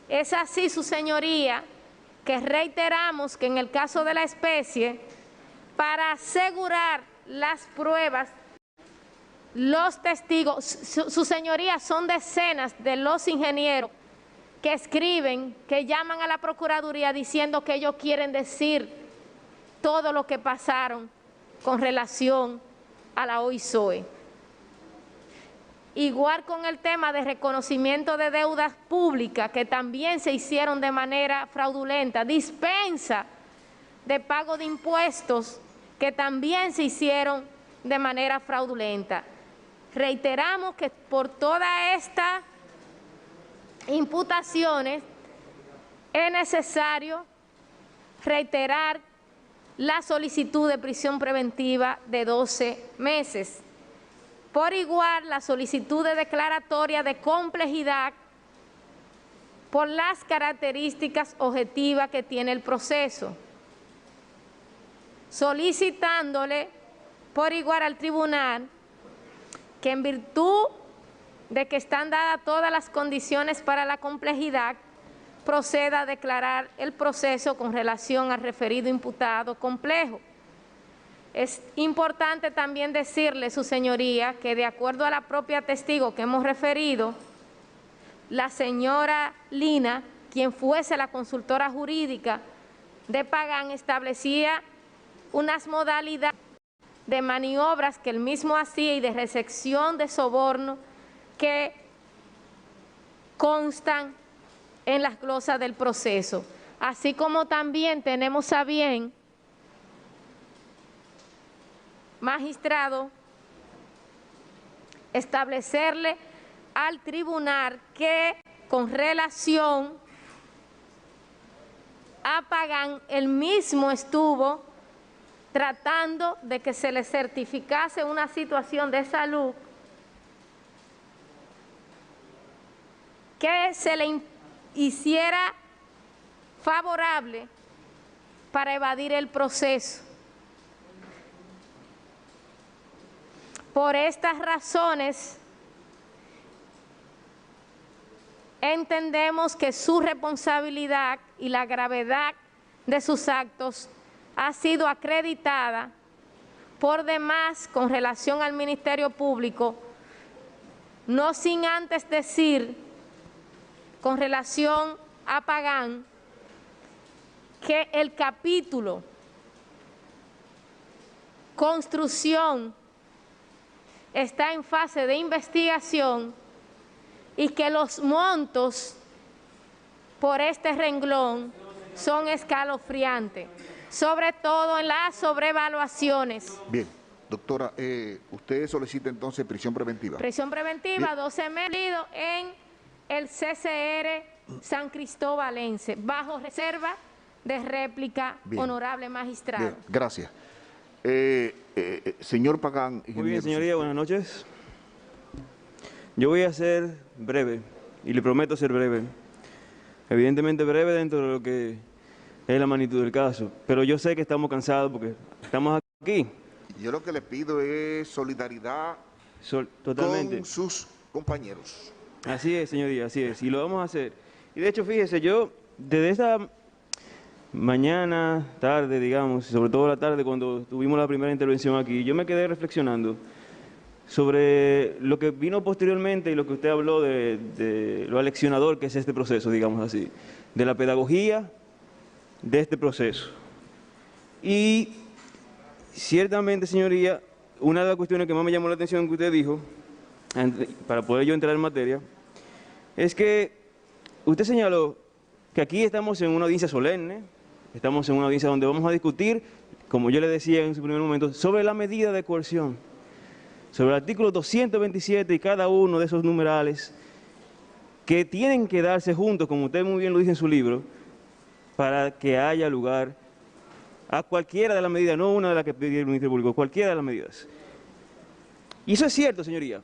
S1: Es así, su señoría, que reiteramos que en el caso de la especie, para asegurar las pruebas, los testigos, su señoría, son decenas de los ingenieros que escriben, que llaman a la Procuraduría diciendo que ellos quieren decir todo lo que pasaron con relación a la OISOE. Igual con el tema de reconocimiento de deudas públicas, que también se hicieron de manera fraudulenta, dispensa de pago de impuestos, que también se hicieron de manera fraudulenta. Reiteramos que por todas estas imputaciones es necesario reiterar la solicitud de prisión preventiva de 12 meses. Por igual, la solicitud de declaratoria de complejidad por las características objetivas que tiene el proceso, solicitándole por igual al tribunal que en virtud de que están dadas todas las condiciones para la complejidad, proceda a declarar el proceso con relación al referido imputado complejo. Es importante también decirle, su señoría, que de acuerdo a la propia testigo que hemos referido, la señora Lina, quien fuese la consultora jurídica de Pagán, establecía unas modalidades de maniobras que él mismo hacía y de recepción de soborno que constan en las glosas del proceso, así como también tenemos a bien, magistrado, establecerle al tribunal que con relación a Pagán, él mismo estuvo tratando de que se le certificase una situación de salud que se le hiciera favorable para evadir el proceso. Por estas razones, entendemos que su responsabilidad y la gravedad de sus actos ha sido acreditada, por demás con relación al Ministerio Público, no sin antes decir con relación a Pagán que el capítulo construcción está en fase de investigación y que los montos por este renglón son escalofriantes, sobre todo en las sobrevaluaciones.
S2: Bien, doctora, usted solicita entonces prisión preventiva.
S1: Prisión preventiva, 12 meses en el CCR San Cristóbalense, bajo reserva de réplica,
S2: Bien.
S1: honorable magistrado.
S2: Bien, gracias. Señor Pagán.
S7: Muy bien, señoría, buenas noches. Yo voy a ser breve, y le prometo ser breve. Evidentemente breve dentro de lo que es la magnitud del caso, pero yo sé que estamos cansados porque estamos aquí.
S2: Yo lo que le pido es solidaridad
S7: Totalmente.
S2: con sus compañeros.
S7: Así es, señoría, así es, y lo vamos a hacer. Y de hecho, fíjese, yo desde esta mañana, tarde, digamos, sobre todo la tarde cuando tuvimos la primera intervención aquí, yo me quedé reflexionando sobre lo que vino posteriormente y lo que usted habló de lo aleccionador que es este proceso, digamos así, de la pedagogía de este proceso. Y ciertamente, señoría, una de las cuestiones que más me llamó la atención que usted dijo, para poder yo entrar en materia, es que usted señaló que aquí estamos en una audiencia solemne, estamos en una audiencia donde vamos a discutir, como yo le decía en su primer momento, sobre la medida de coerción, sobre el artículo 227 y cada uno de esos numerales que tienen que darse juntos, como usted muy bien lo dice en su libro, para que haya lugar a cualquiera de las medidas, no una de las que pidió el Ministerio Público, cualquiera de las medidas. Y eso es cierto, señoría.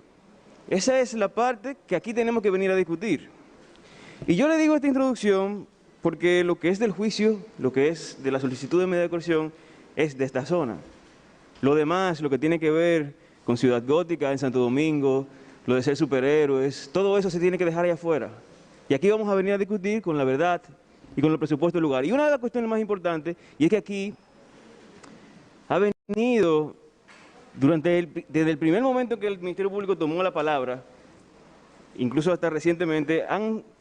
S7: Esa es la parte que aquí tenemos que venir a discutir. Y yo le digo esta introducción porque lo que es del juicio, lo que es de la solicitud de medida de coerción, es de esta zona. Lo demás, lo que tiene que ver con Ciudad Gótica en Santo Domingo, lo de ser superhéroes, todo eso se tiene que dejar allá afuera. Y aquí vamos a venir a discutir con la verdad y con el presupuesto del lugar. Y una de las cuestiones más importantes, y es que aquí ha venido, desde el primer momento que el Ministerio Público tomó la palabra, incluso hasta recientemente,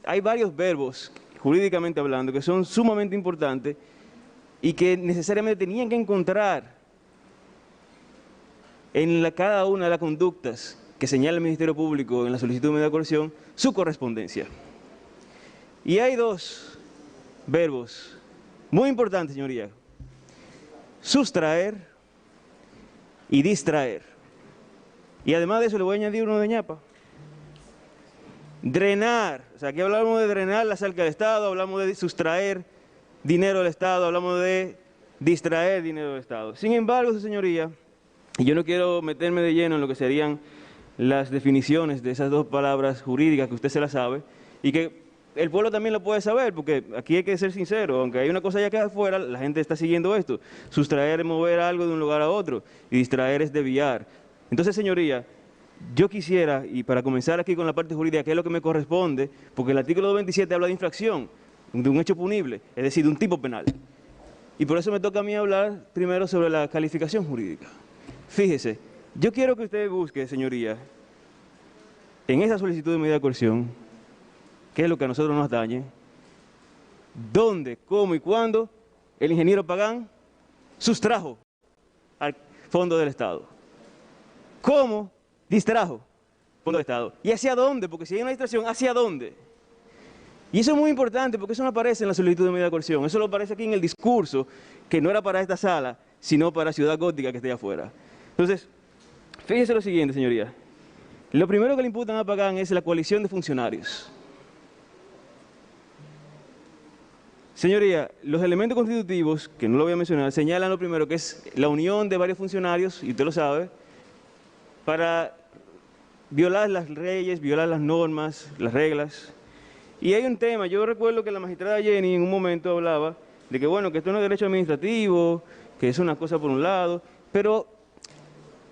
S7: hay varios verbos, jurídicamente hablando, que son sumamente importantes y que necesariamente tenían que encontrar en cada una de las conductas que señala el Ministerio Público en la solicitud de medida de coerción su correspondencia. Y hay dos verbos muy importantes, señoría: sustraer y distraer. Y además de eso le voy a añadir uno de ñapa. Drenar, o sea, aquí hablamos de drenar las arcas del Estado, hablamos de sustraer dinero del Estado, hablamos de distraer dinero del Estado. Sin embargo, su señoría, y yo no quiero meterme de lleno en lo que serían las definiciones de esas dos palabras jurídicas que usted se las sabe, y que el pueblo también lo puede saber, porque aquí hay que ser sincero, aunque hay una cosa allá que afuera, la gente está siguiendo esto. Sustraer es mover algo de un lugar a otro, y distraer es desviar. Entonces, señoría, yo quisiera, y para comenzar aquí con la parte jurídica, que es lo que me corresponde, porque el artículo 227 habla de infracción, de un hecho punible, es decir, de un tipo penal. Y por eso me toca a mí hablar primero sobre la calificación jurídica. Fíjese, yo quiero que usted busque, señoría, en esa solicitud de medida de coerción, que es lo que a nosotros nos atañe, dónde, cómo y cuándo el ingeniero Pagán sustrajo al fondo del Estado. ¿Cómo distrajo al fondo del Estado? ¿Y hacia dónde? Porque si hay una distracción, ¿hacia dónde? Y eso es muy importante porque eso no aparece en la solicitud de medida de coerción, eso lo aparece aquí en el discurso, que no era para esta sala, sino para Ciudad Gótica que esté afuera. Entonces, fíjese lo siguiente, señoría. Lo primero que le imputan a Pagán es la coalición de funcionarios. Señoría, los elementos constitutivos, que no lo voy a mencionar, señalan lo primero que es la unión de varios funcionarios, y usted lo sabe, para violar las leyes, violar las normas, las reglas. Y hay un tema, yo recuerdo que la magistrada Jenny en un momento hablaba de que, bueno, que esto no es derecho administrativo, que es una cosa por un lado, pero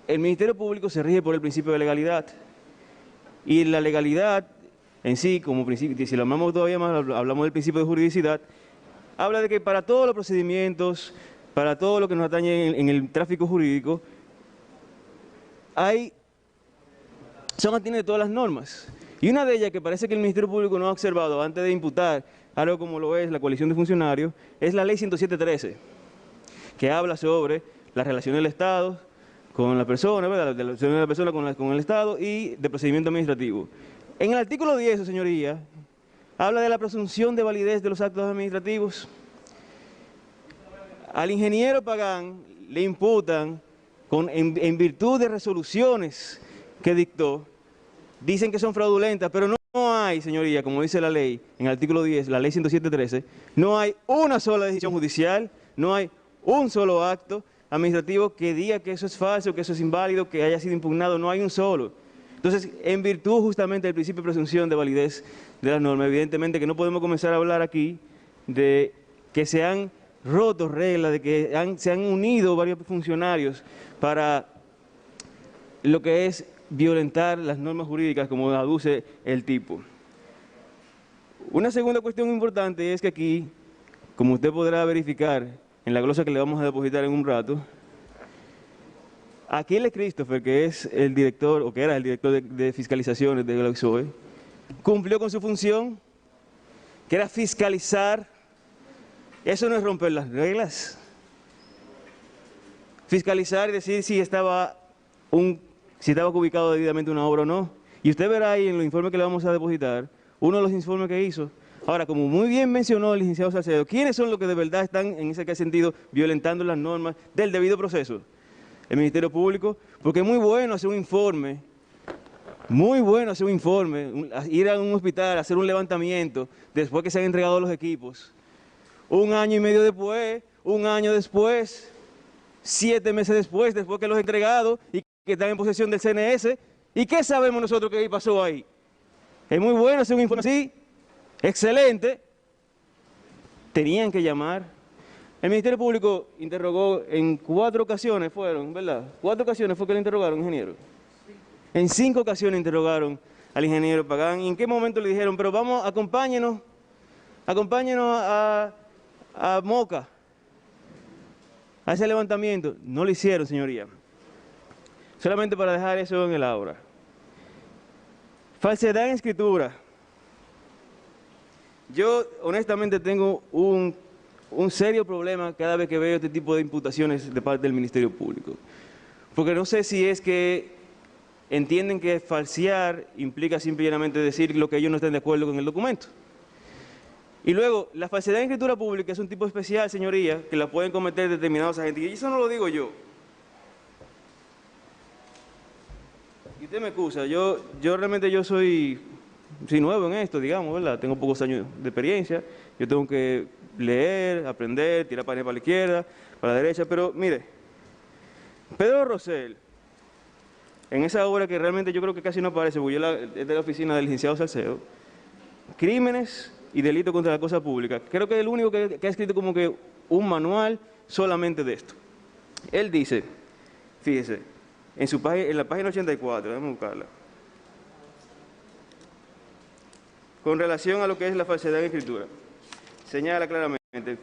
S7: el Ministerio Público se rige por el principio de legalidad. Y la legalidad en sí, como principio, si lo llamamos todavía más, hablamos del principio de juridicidad, habla de que para todos los procedimientos, para todo lo que nos atañe en el tráfico jurídico, son atienden de todas las normas. Y una de ellas que parece que el Ministerio Público no ha observado antes de imputar algo como lo es la coalición de funcionarios, es la ley 107.13, que habla sobre las relaciones del Estado con la persona, ¿verdad? La relación de la persona con el Estado y de procedimiento administrativo. En el artículo 10, señoría, habla de la presunción de validez de los actos administrativos. Al ingeniero Pagán le imputan, en virtud de resoluciones que dictó, dicen que son fraudulentas, pero no hay, señoría, como dice la ley, en el artículo 10, la ley 107.13, no hay una sola decisión judicial, no hay un solo acto administrativo que diga que eso es falso, que eso es inválido, que haya sido impugnado, no hay un solo. Entonces, en virtud justamente del principio de presunción de validez de las normas, evidentemente que no podemos comenzar a hablar aquí de que se han roto reglas, de que se han unido varios funcionarios para lo que es violentar las normas jurídicas como aduce el tipo. Una segunda cuestión importante es que aquí, como usted podrá verificar en la glosa que le vamos a depositar en un rato, Aquiles Christopher, que es el director, o que era el director de fiscalizaciones de la OXOE, cumplió con su función, que era fiscalizar. Eso no es romper las reglas. Fiscalizar y decir si estaba ubicado debidamente una obra o no. Y usted verá ahí en los informes que le vamos a depositar, uno de los informes que hizo. Ahora, como muy bien mencionó el licenciado Salcedo, ¿quiénes son los que de verdad están, en ese sentido, violentando las normas del debido proceso? El Ministerio Público, porque es muy bueno hacer un informe, ir a un hospital, hacer un levantamiento, después que se han entregado los equipos. Un año y medio después, un año después, 7 meses después que los he entregado y que están en posesión del CNS. ¿Y qué sabemos nosotros que pasó ahí? Es muy bueno hacer un informe así, excelente. Tenían que llamar. El Ministerio Público interrogó en 4 ocasiones, ¿verdad? 4 ocasiones fue que le interrogaron, ingeniero. En 5 ocasiones interrogaron al ingeniero Pagán. ¿Y en qué momento le dijeron, pero vamos, acompáñenos a Moca, a ese levantamiento? No lo hicieron, señoría. Solamente para dejar eso en el aura. Falsedad en escritura. Yo honestamente tengo un serio problema cada vez que veo este tipo de imputaciones de parte del Ministerio Público. Porque no sé si es que entienden que falsear implica simplemente decir lo que ellos no estén de acuerdo con el documento. Y luego, la falsedad en escritura pública es un tipo especial, señoría, que la pueden cometer determinados agentes. Y eso no lo digo yo. Y usted me excusa, yo realmente soy nuevo en esto, digamos, ¿verdad? Tengo pocos años de experiencia. Yo tengo que leer, aprender, tirar para la izquierda, para la derecha. Pero, mire, Pedro Rosell, en esa obra que realmente yo creo que casi no aparece, porque es de la oficina del licenciado Salcedo, Crímenes y Delitos contra la Cosa Pública. Creo que es el único que ha escrito como que un manual solamente de esto. Él dice, fíjese, en la página 84, déjame buscarla, con relación a lo que es la falsedad en escritura, señala claramente,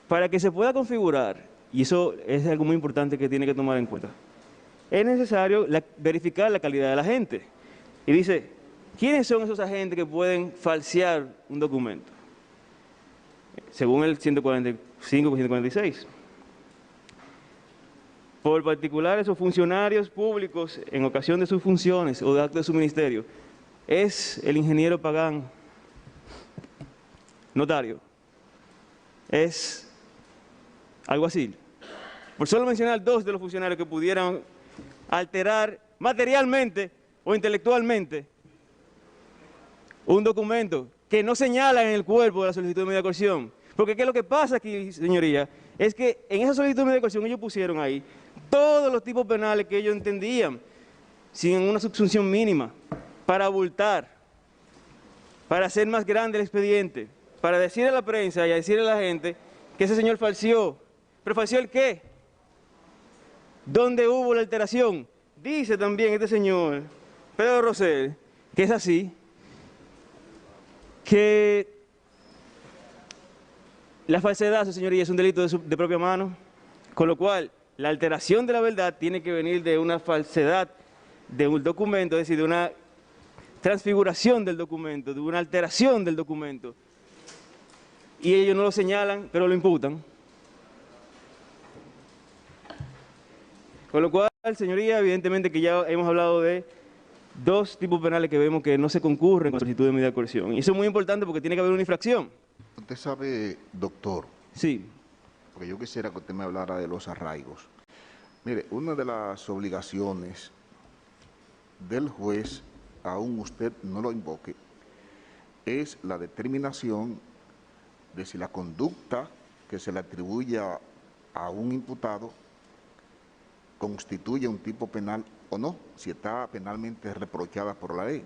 S7: para que se pueda configurar, y eso es algo muy importante que tiene que tomar en cuenta, es necesario verificar la calidad de la gente. Y dice, ¿quiénes son esos agentes que pueden falsear un documento? Según el 145 y 146. Por particular, esos funcionarios públicos, en ocasión de sus funciones o de actos de su ministerio, es el ingeniero Pagán, notario, es alguacil. Por solo mencionar 2 de los funcionarios que pudieran alterar materialmente o intelectualmente un documento que no señala en el cuerpo de la solicitud de medida de coerción. Porque ¿qué es lo que pasa aquí, señoría? Es que en esa solicitud de medida de coerción ellos pusieron ahí todos los tipos penales que ellos entendían, sin una subsunción mínima, para abultar, para hacer más grande el expediente, para decir a la prensa y a decir a la gente que ese señor falseó. ¿Pero falseó el qué? ¿Dónde hubo la alteración? Dice también este señor, Pedro Rosell, que es así, que la falsedad, señoría, es un delito de propia mano, con lo cual la alteración de la verdad tiene que venir de una falsedad de un documento, es decir, de una transfiguración del documento, de una alteración del documento. Y ellos no lo señalan, pero lo imputan. Con lo cual, señoría, evidentemente que ya hemos hablado de dos tipos penales que vemos que no se concurren con solicitud de medida de coerción. Y eso es muy importante porque tiene que haber una infracción.
S2: Usted sabe, doctor,
S7: Sí.
S2: porque yo quisiera que usted me hablara de los arraigos. Mire, una de las obligaciones del juez, aún usted no lo invoque, es la determinación de si la conducta que se le atribuya a un imputado constituye un tipo penal o no, si está penalmente reprochada por la ley.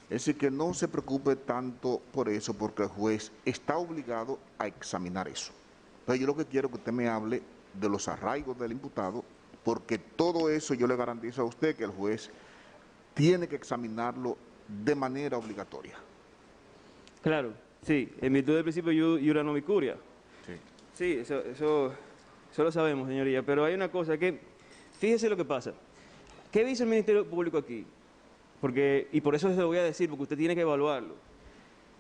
S2: Es decir, que no se preocupe tanto por eso, porque el juez está obligado a examinar eso. Entonces yo lo que quiero es que usted me hable de los arraigos del imputado, porque todo eso yo le garantizo a usted que el juez tiene que examinarlo de manera obligatoria.
S7: Claro, sí, en virtud del principio iura non curia. Sí, eso lo sabemos, señoría, pero hay una cosa que, fíjese lo que pasa. ¿Qué dice el Ministerio Público aquí? Y por eso se lo voy a decir, porque usted tiene que evaluarlo.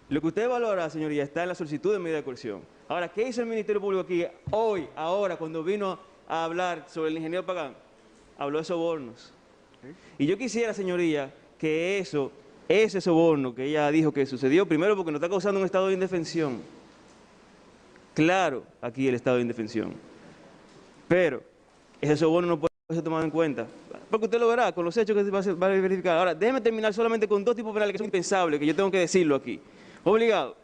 S7: Lo que usted evaluará, señoría, está en la solicitud de medida de coerción. Ahora, ¿qué hizo el Ministerio Público aquí hoy, ahora, cuando vino a hablar sobre el ingeniero Pagán? Habló de sobornos. Y yo quisiera, señoría, que ese soborno que ella dijo que sucedió, primero porque nos está causando un estado de indefensión. Claro, aquí el estado de indefensión. Pero ese soborno no puede ser tomado en cuenta. Porque usted lo verá con los hechos que va a verificar. Ahora, déjeme terminar solamente con dos tipos penales que son impensables, que yo tengo que decirlo aquí. Obligado.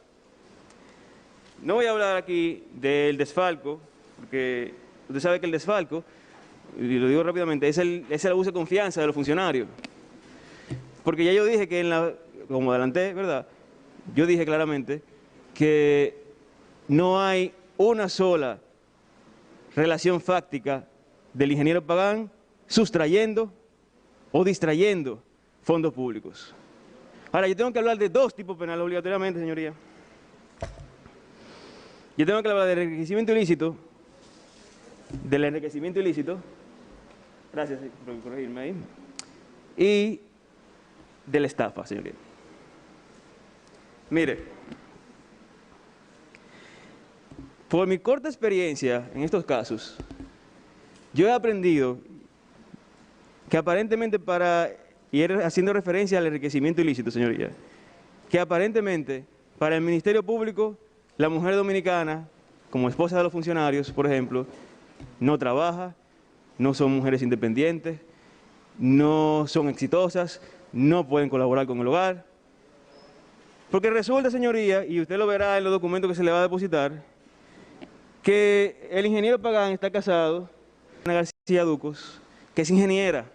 S7: No voy a hablar aquí del desfalco, porque usted sabe que el desfalco, y lo digo rápidamente, es el abuso de confianza de los funcionarios. Porque ya yo dije que como adelanté, ¿verdad? Yo dije claramente que no hay una sola relación fáctica del ingeniero Pagán sustrayendo o distrayendo fondos públicos. Ahora, yo tengo que hablar de dos tipos penales obligatoriamente, señoría. Yo tengo que hablar del enriquecimiento ilícito, gracias por corregirme ahí, y de la estafa, señoría. Mire, por mi corta experiencia en estos casos, yo he aprendido que aparentemente y haciendo referencia al enriquecimiento ilícito, señoría, que aparentemente para el Ministerio Público, la mujer dominicana, como esposa de los funcionarios, por ejemplo, no trabaja, no son mujeres independientes, no son exitosas, no pueden colaborar con el hogar. Porque resulta, señoría, y usted lo verá en los documentos que se le va a depositar, que el ingeniero Pagán está casado con Ana García Ducos, que es ingeniera,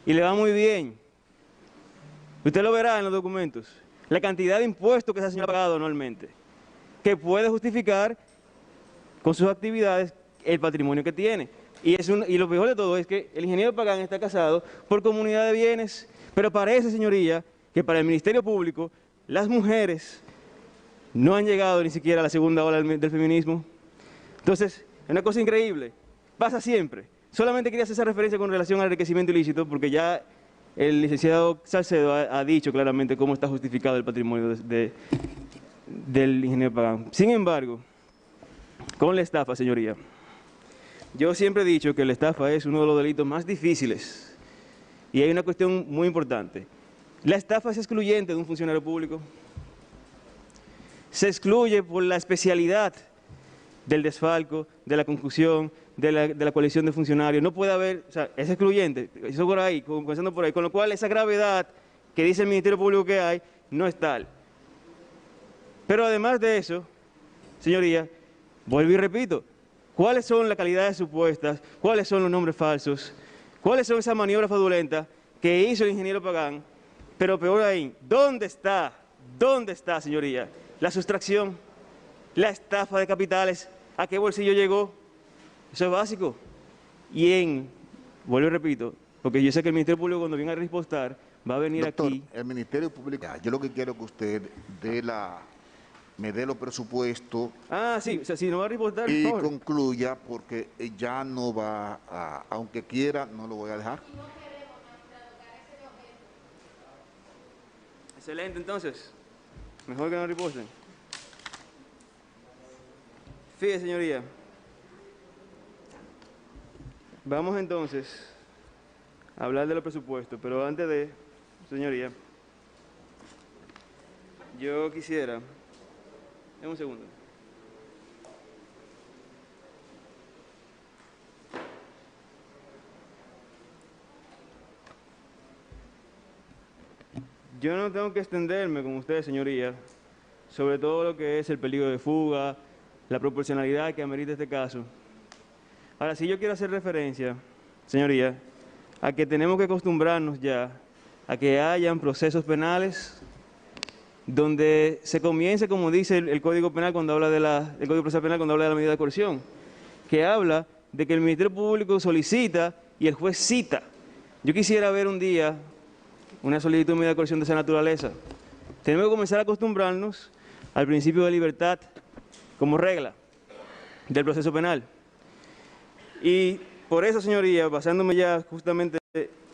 S7: y le va muy bien. Usted lo verá en los documentos, la cantidad de impuestos que esa señora ha pagado anualmente, que puede justificar con sus actividades el patrimonio que tiene. Y lo peor de todo es que el ingeniero Pagán está casado por comunidad de bienes, pero parece, señoría, que para el Ministerio Público las mujeres no han llegado ni siquiera a la segunda ola del feminismo. Entonces, es una cosa increíble, pasa siempre. Solamente quería hacer esa referencia con relación al enriquecimiento ilícito, porque ya el licenciado Salcedo ha dicho claramente cómo está justificado el patrimonio del ingeniero Pagán. Sin embargo, con la estafa, señoría, yo siempre he dicho que la estafa es uno de los delitos más difíciles. Y hay una cuestión muy importante. La estafa es excluyente de un funcionario público. Se excluye por la especialidad del desfalco, de la concusión, de la coalición de funcionarios. No puede haber, o sea, es excluyente, eso por ahí, comenzando por ahí. Con lo cual, esa gravedad que dice el Ministerio Público que hay, no es tal. Pero además de eso, señoría, vuelvo y repito, ¿cuáles son las calidades supuestas? ¿Cuáles son los nombres falsos? ¿Cuáles son esas maniobras fraudulentas que hizo el ingeniero Pagán? Pero peor ahí, ¿dónde está, señoría, la sustracción, la estafa de capitales? ¿A qué bolsillo llegó? Eso es básico. Vuelvo y repito, porque yo sé que el Ministerio Público cuando venga a respostar va a venir
S2: Doctor,
S7: aquí.
S2: el Ministerio Público, yo lo que quiero que usted dé me dé los presupuestos
S7: Ah, sí, o sea, si no va a reportar,
S2: y
S7: por favor.
S2: concluya, porque ya no va a, aunque quiera, no lo voy a dejar.
S7: Excelente, entonces. Mejor que no reporten. Fíjese, señoría. Vamos entonces a hablar de los presupuestos, pero antes de, señoría, yo quisiera... En un segundo. Yo no tengo que extenderme con ustedes, señoría, sobre todo lo que es el peligro de fuga, la proporcionalidad que amerita este caso. Ahora, sí yo quiero hacer referencia, señoría, a que tenemos que acostumbrarnos ya a que hayan procesos penales donde se comience, como dice el Código Penal cuando habla de el Código Procesal Penal cuando habla de la medida de coerción, que habla de que el Ministerio Público solicita y el juez cita. Yo quisiera ver un día una solicitud de medida de coerción de esa naturaleza. Tenemos que comenzar a acostumbrarnos al principio de libertad como regla del proceso penal. Y por eso, señoría, basándome ya justamente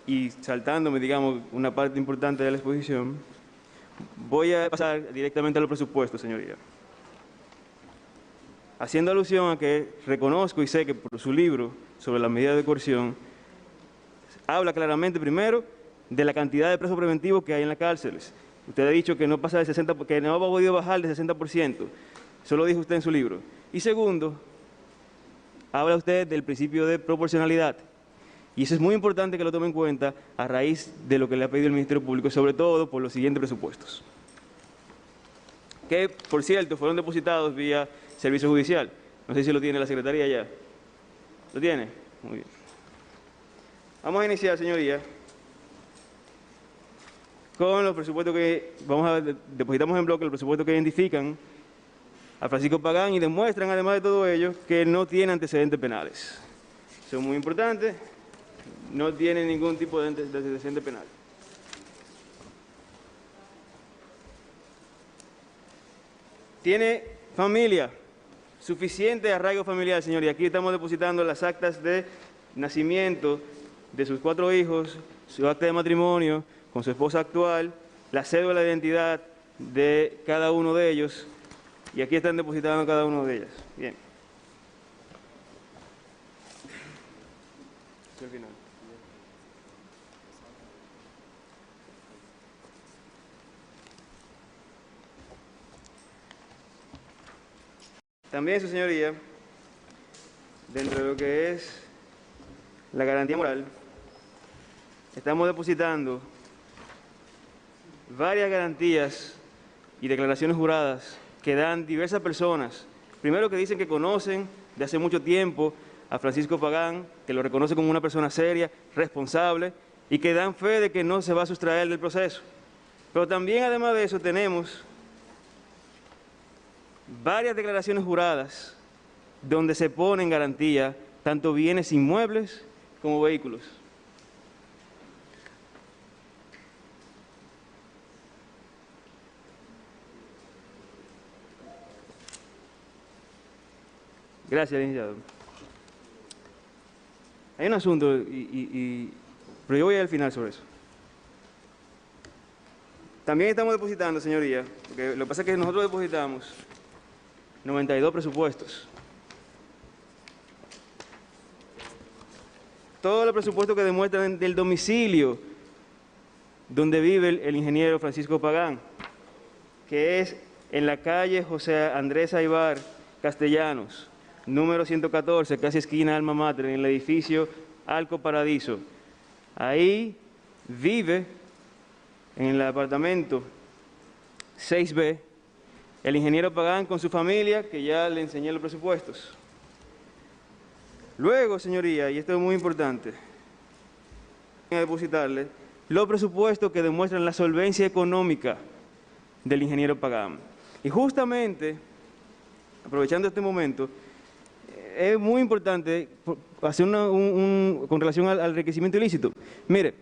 S7: y saltándome, digamos, una parte importante de la exposición, voy a pasar directamente a los presupuestos, señoría. Haciendo alusión a que reconozco y sé que por su libro sobre las medidas de coerción, habla claramente primero de la cantidad de presos preventivos que hay en las cárceles. Usted ha dicho que no pasa del 60%, que no ha podido bajar del 60%. Eso lo dijo usted en su libro. Y segundo, habla usted del principio de proporcionalidad. Y eso es muy importante que lo tome en cuenta a raíz de lo que le ha pedido el Ministerio Público, sobre todo por los siguientes presupuestos. Que, por cierto, fueron depositados vía servicio judicial. No sé si lo tiene la Secretaría ya. ¿Lo tiene? Muy bien. Vamos a iniciar, señoría, con los presupuestos que depositamos en bloque, los presupuestos que identifican a Francisco Pagán y demuestran, además de todo ello, que no tiene antecedentes penales. Eso es muy importante. No tiene ningún tipo de antecedente penal. Tiene familia, suficiente arraigo familiar, señoría. Aquí estamos depositando las actas de nacimiento de sus 4 hijos, su acta de matrimonio con su esposa actual, la cédula de identidad de cada uno de ellos, y aquí están depositando cada uno de ellas. Bien. Hasta el final. También, su señoría, dentro de lo que es la garantía moral, estamos depositando varias garantías y declaraciones juradas que dan diversas personas. Primero, que dicen que conocen de hace mucho tiempo a Francisco Pagán, que lo reconoce como una persona seria, responsable, y que dan fe de que no se va a sustraer del proceso. Pero también, además de eso, tenemos varias declaraciones juradas donde se pone en garantía tanto bienes inmuebles como vehículos. Gracias, licenciado. Hay un asunto, pero yo voy al final sobre eso. También estamos depositando, señoría, porque lo que pasa es que nosotros depositamos 92 presupuestos. Todos los presupuestos que demuestran del domicilio donde vive el ingeniero Francisco Pagán, que es en la calle José Andrés Aybar Castellanos, número 114, casi esquina Alma Mater, en el edificio Alco Paradiso. Ahí vive, en el apartamento 6B, el ingeniero Pagán con su familia, que ya le enseñé los presupuestos. Luego, señoría, y esto es muy importante, voy a depositarle los presupuestos que demuestran la solvencia económica del ingeniero Pagán. Y justamente, aprovechando este momento, es muy importante hacer con relación al enriquecimiento ilícito. Mire,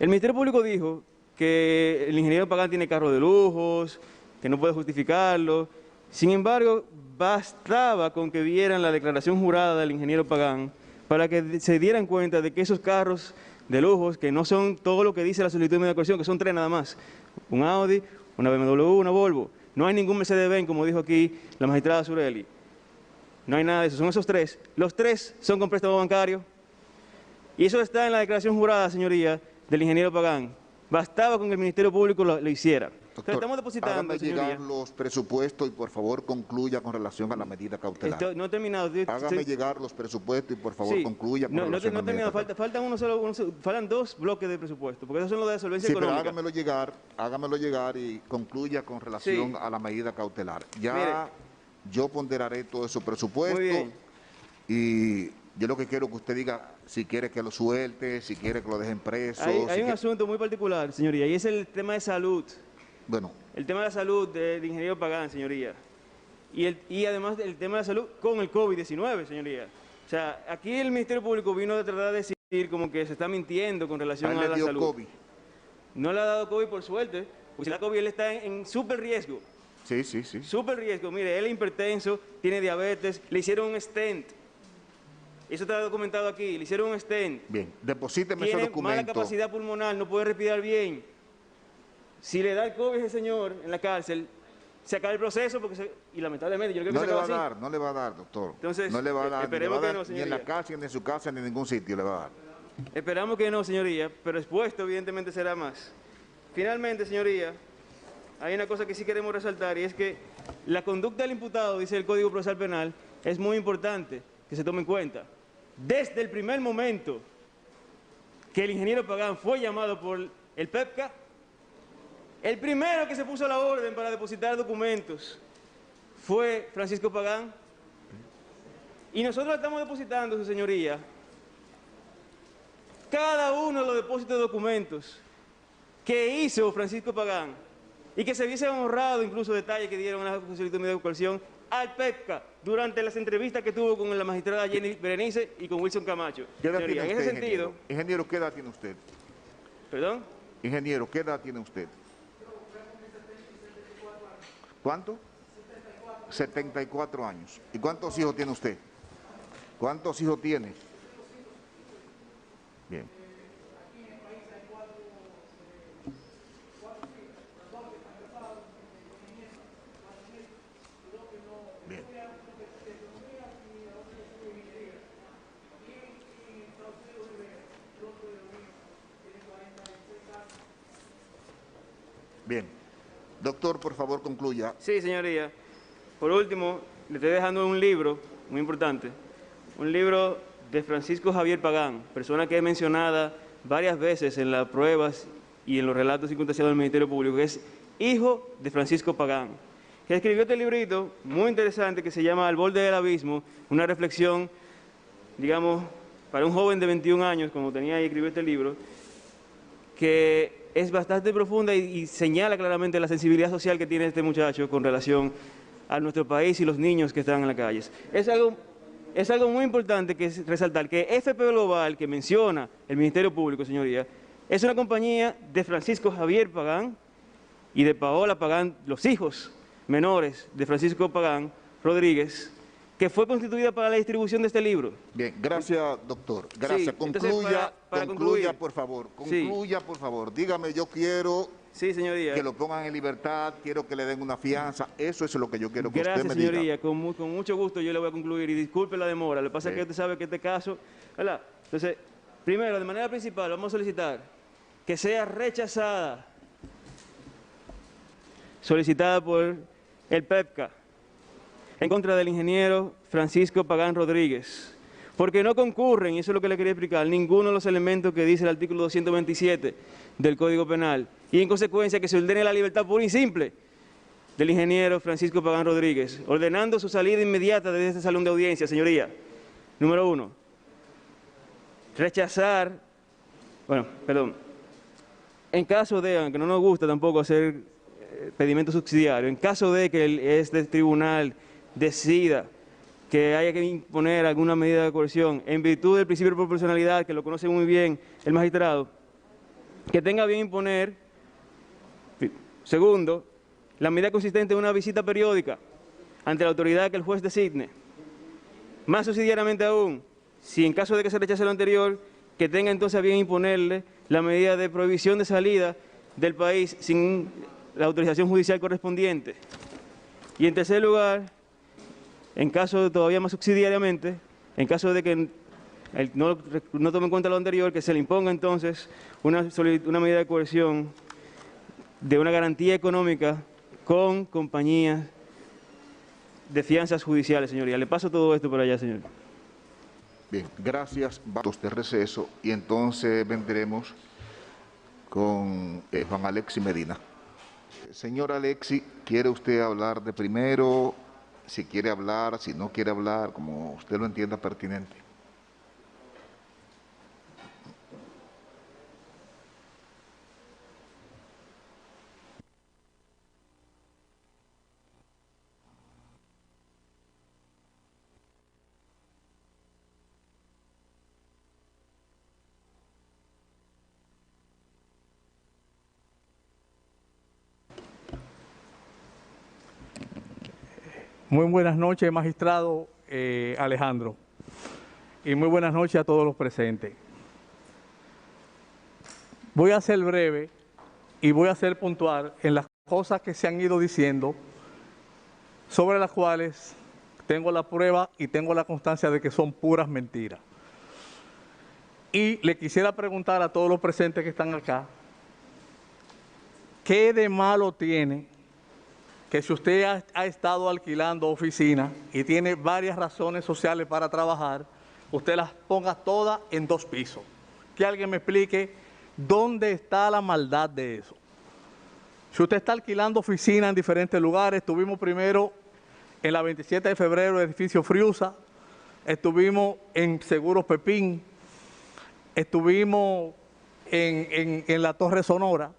S7: el Ministerio Público dijo que el ingeniero Pagán tiene carro de lujos, que no puede justificarlo. Sin embargo, bastaba con que vieran la declaración jurada del ingeniero Pagán para que se dieran cuenta de que esos carros de lujos, que no son todo lo que dice la solicitud de medida de coerción, que son 3 nada más, un Audi, una BMW, una Volvo, no hay ningún Mercedes-Benz, como dijo aquí la magistrada Sureli, no hay nada de eso, son esos 3. Los 3 son con préstamo bancario, y eso está en la declaración jurada, señoría, del ingeniero Pagán. Bastaba con que el Ministerio Público lo hiciera.
S2: Doctor,
S7: estamos depositando,
S2: hágame
S7: señoría.
S2: llegar los presupuestos y por favor concluya con relación a la medida cautelar.
S7: No he terminado.
S2: Hágame llegar los presupuestos y por favor
S7: Sí.
S2: concluya con
S7: No he
S2: relación a la medida
S7: terminado,
S2: cautelar.
S7: faltan 2 bloques de presupuesto, porque esos son los de solvencia
S2: Sí, pero
S7: económica.
S2: hágamelo llegar y concluya con relación
S7: Sí.
S2: a la medida cautelar. Ya
S7: Mire.
S2: yo ponderaré todo esos presupuestos
S7: Muy bien.
S2: y yo lo que quiero que usted diga si quiere que lo suelte, si quiere que lo dejen preso.
S7: Hay un asunto muy particular, señoría, y es el tema de salud.
S2: Bueno,
S7: El tema de la salud del ingeniero Pagán, señoría. Y además el tema de la salud con el COVID-19, señoría. O sea, aquí el Ministerio Público vino a tratar de decir como que se está mintiendo con
S2: a
S7: relación
S2: él
S7: a
S2: le
S7: la
S2: dio
S7: salud.
S2: COVID.
S7: No le ha dado COVID por suerte, porque si le da COVID él está en súper riesgo.
S2: Sí, sí, sí.
S7: Súper riesgo. Mire, él es hipertenso, tiene diabetes, le hicieron un stent. Eso está documentado aquí, le hicieron un stent.
S2: Bien, deposíteme ese
S7: Tiene mala
S2: documento.
S7: capacidad pulmonar, no puede respirar bien. Si le da el COVID a ese señor en la cárcel, se acaba el proceso y lamentablemente yo creo que
S2: No
S7: se
S2: le va
S7: acaba
S2: a
S7: así.
S2: dar, no le va a dar, doctor.
S7: Entonces,
S2: no le va a dar,
S7: esperemos que no,
S2: ni en
S7: señoría.
S2: la cárcel, ni en su casa, ni en ningún sitio le va a dar.
S7: Esperamos que no, señoría, pero expuesto evidentemente será más. Finalmente, señoría, hay una cosa que sí queremos resaltar y es que la conducta del imputado, dice el Código Procesal Penal, es muy importante que se tome en cuenta. Desde el primer momento que el ingeniero Pagán fue llamado por el PEPCA, el primero que se puso a la orden para depositar documentos fue Francisco Pagán. Y nosotros estamos depositando, su señoría, cada uno de los depósitos de documentos que hizo Francisco Pagán y que se hubiesen ahorrado incluso detalles que dieron a la solicitud de medida de coerción al PEPCA durante las entrevistas que tuvo con la magistrada Jenny Berenice y con Wilson Camacho.
S2: ¿Qué edad
S7: Señoría,
S2: tiene
S7: en
S2: usted,
S7: ese sentido,
S2: ingeniero? Ingeniero, ¿qué edad tiene usted?
S7: ¿perdón?
S2: Ingeniero, ¿qué edad tiene usted? ¿Cuánto? 74 años. ¿Y cuántos hijos tiene usted? ¿Cuántos hijos tiene? Bien. Bien. Bien. Doctor, por favor, concluya.
S7: Sí, señoría. Por último, le estoy dejando un libro muy importante, un libro de Francisco Javier Pagán, persona que es mencionada varias veces en las pruebas y en los relatos circunstanciados del Ministerio Público, que es hijo de Francisco Pagán, que escribió este librito muy interesante que se llama Al borde del abismo, una reflexión, digamos, para un joven de 21 años, como tenía y escribió este libro, que es bastante profunda y señala claramente la sensibilidad social que tiene este muchacho con relación a nuestro país y los niños que están en las calles. Es algo muy importante que es resaltar que FP Global, que menciona el Ministerio Público, señoría, es una compañía de Francisco Javier Pagán y de Paola Pagán, los hijos menores de Francisco Pagán Rodríguez, que fue constituida para la distribución de este libro.
S2: Bien, gracias, doctor. Gracias.
S7: Sí, entonces,
S2: concluya,
S7: para
S2: concluya,
S7: concluir.
S2: por favor.
S7: Sí.
S2: Concluya, por favor. Dígame, yo quiero
S7: Sí, señoría.
S2: que lo pongan en libertad, quiero que le den una fianza. Eso es lo que yo quiero que
S7: Gracias,
S2: usted me diga.
S7: señoría. Con mucho gusto yo le voy a concluir y disculpe la demora. Lo que pasa es que
S2: Bien.
S7: usted sabe que este caso, ¿verdad? Entonces, primero, de manera principal, vamos a solicitar que sea rechazada, solicitada por el PEPCA, en contra del ingeniero Francisco Pagán Rodríguez, porque no concurren, y eso es lo que le quería explicar, ninguno de los elementos que dice el artículo 227 del Código Penal, y en consecuencia que se ordene la libertad pura y simple del ingeniero Francisco Pagán Rodríguez, ordenando su salida inmediata de este salón de audiencia, señoría. Número 1, rechazar, en caso de, aunque no nos gusta tampoco hacer pedimento subsidiario, en caso de que este tribunal decida que haya que imponer alguna medida de coerción en virtud del principio de proporcionalidad, que lo conoce muy bien el magistrado, que tenga bien imponer. Segundo, la medida consistente en una visita periódica ante la autoridad que el juez designe. Más subsidiariamente aún, si en caso de que se rechace lo anterior, que tenga entonces a bien imponerle la medida de prohibición de salida del país sin la autorización judicial correspondiente. Y en tercer lugar, en caso de todavía más subsidiariamente, en caso de que no tome en cuenta lo anterior, que se le imponga entonces una medida de coerción de una garantía económica con compañías de fianzas judiciales, señoría. Le paso todo esto por allá, señor.
S2: Bien, gracias. Vamos de receso y entonces vendremos con Juan Alexi Medina. Señor Alexi, ¿quiere usted hablar de primero? Si quiere hablar, si no quiere hablar, como usted lo entienda pertinente.
S8: Muy buenas noches, magistrado Alejandro, y muy buenas noches a todos los presentes. Voy a ser breve y voy a ser puntual en las cosas que se han ido diciendo, sobre las cuales tengo la prueba y tengo la constancia de que son puras mentiras. Y le quisiera preguntar a todos los presentes que están acá, ¿qué de malo tiene que si usted ha estado alquilando oficinas y tiene varias razones sociales para trabajar, usted las ponga todas en 2 pisos? Que alguien me explique dónde está la maldad de eso. Si usted está alquilando oficinas en diferentes lugares, estuvimos primero en la 27 de febrero, el edificio Friusa, estuvimos en Seguros Pepín, estuvimos en la Torre Sonora,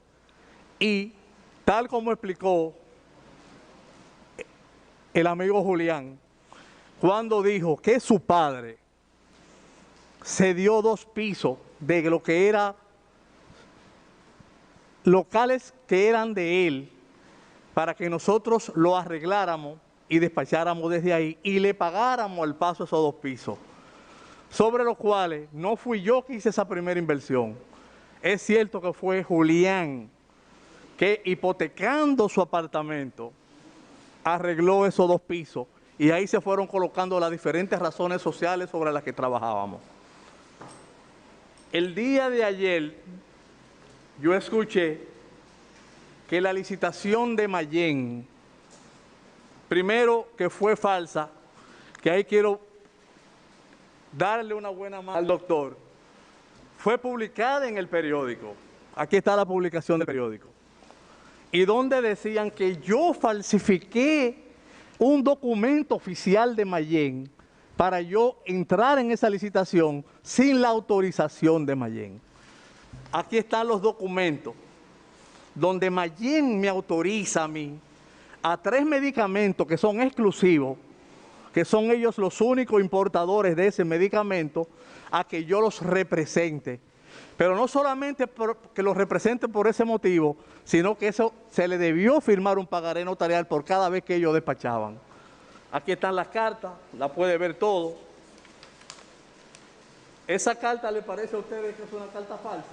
S8: y tal como explicó el amigo Julián, cuando dijo que su padre se dio 2 pisos de lo que era locales que eran de él, para que nosotros lo arregláramos y despacháramos desde ahí y le pagáramos al paso esos 2 pisos, sobre los cuales no fui yo que hice esa primera inversión. Es cierto que fue Julián que, hipotecando su apartamento, arregló esos 2 pisos, y ahí se fueron colocando las diferentes razones sociales sobre las que trabajábamos. El día de ayer yo escuché que la licitación de Mayén, primero que fue falsa, que ahí quiero darle una buena mano al doctor, fue publicada en el periódico. Aquí está la publicación del periódico. Y donde decían que yo falsifiqué un documento oficial de Mayén para yo entrar en esa licitación sin la autorización de Mayén. Aquí están los documentos donde Mayén me autoriza a mí a 3 medicamentos que son exclusivos, que son ellos los únicos importadores de ese medicamento, a que yo los represente. Pero no solamente que los represente por ese motivo, sino que eso se le debió firmar un pagaré notarial por cada vez que ellos despachaban. Aquí están las cartas, la puede ver todo. ¿Esa carta le parece a ustedes que es una carta falsa?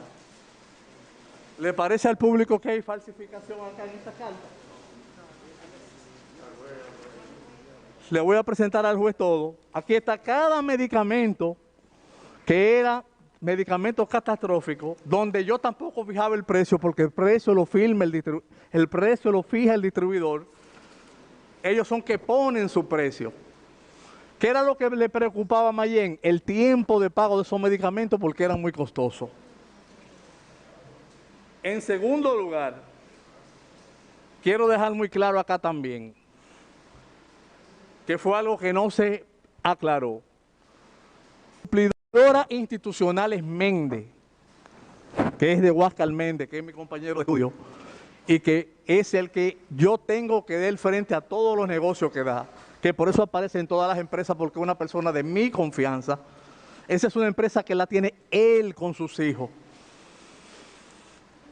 S8: ¿Le parece al público que hay falsificación acá en esta carta? Le voy a presentar al juez todo. Aquí está cada medicamento que era medicamentos catastróficos, donde yo tampoco fijaba el precio, porque el precio lo fija el distribuidor. Ellos son que ponen su precio. ¿Qué era lo que le preocupaba a Mayén? El tiempo de pago de esos medicamentos, porque eran muy costosos. En segundo lugar, quiero dejar muy claro acá también, que fue algo que no se aclaró. Cumplidora institucional es Méndez, que es de Huáscar Méndez, que es mi compañero de estudio, y que es el que yo tengo que dar frente a todos los negocios que da, que por eso aparece en todas las empresas, porque es una persona de mi confianza. Esa es una empresa que la tiene él con sus hijos.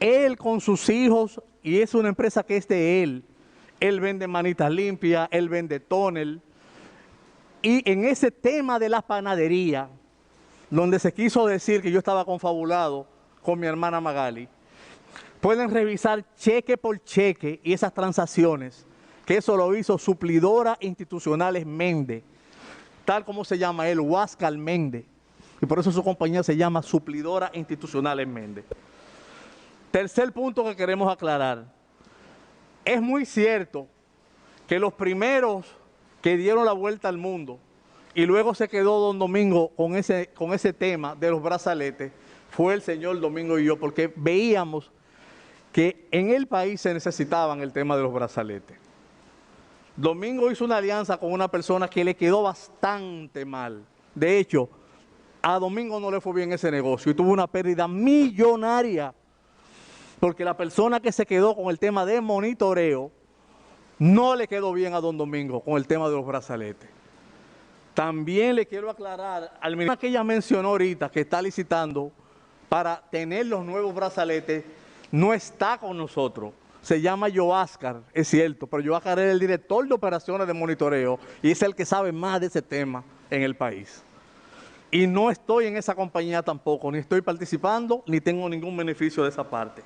S8: Él con sus hijos, y es una empresa que es de él. él vende manitas limpias, él vende tóner. Y en ese tema de la panadería, donde se quiso decir que yo estaba confabulado con mi hermana Magali, pueden revisar cheque por cheque y esas transacciones, que eso lo hizo Suplidora Institucionales Méndez, tal como se llama él, Huáscar Méndez, y por eso su compañía se llama Suplidora Institucionales Méndez. Tercer punto que queremos aclarar. Es muy cierto que los primeros que dieron la vuelta al mundo y luego se quedó don Domingo con ese tema de los brazaletes, fue el señor Domingo y yo, porque veíamos que en el país se necesitaban el tema de los brazaletes. Domingo hizo una alianza con una persona que le quedó bastante mal. De hecho, a Domingo no le fue bien ese negocio y tuvo una pérdida millonaria, porque la persona que se quedó con el tema de monitoreo no le quedó bien a don Domingo con el tema de los brazaletes. También le quiero aclarar al ministro que ella mencionó ahorita, que está licitando para tener los nuevos brazaletes, no está con nosotros. Se llama Joáscar, es cierto, pero Joáscar es el director de operaciones de monitoreo y es el que sabe más de ese tema en el país. Y no estoy en esa compañía tampoco, ni estoy participando, ni tengo ningún beneficio de esa parte.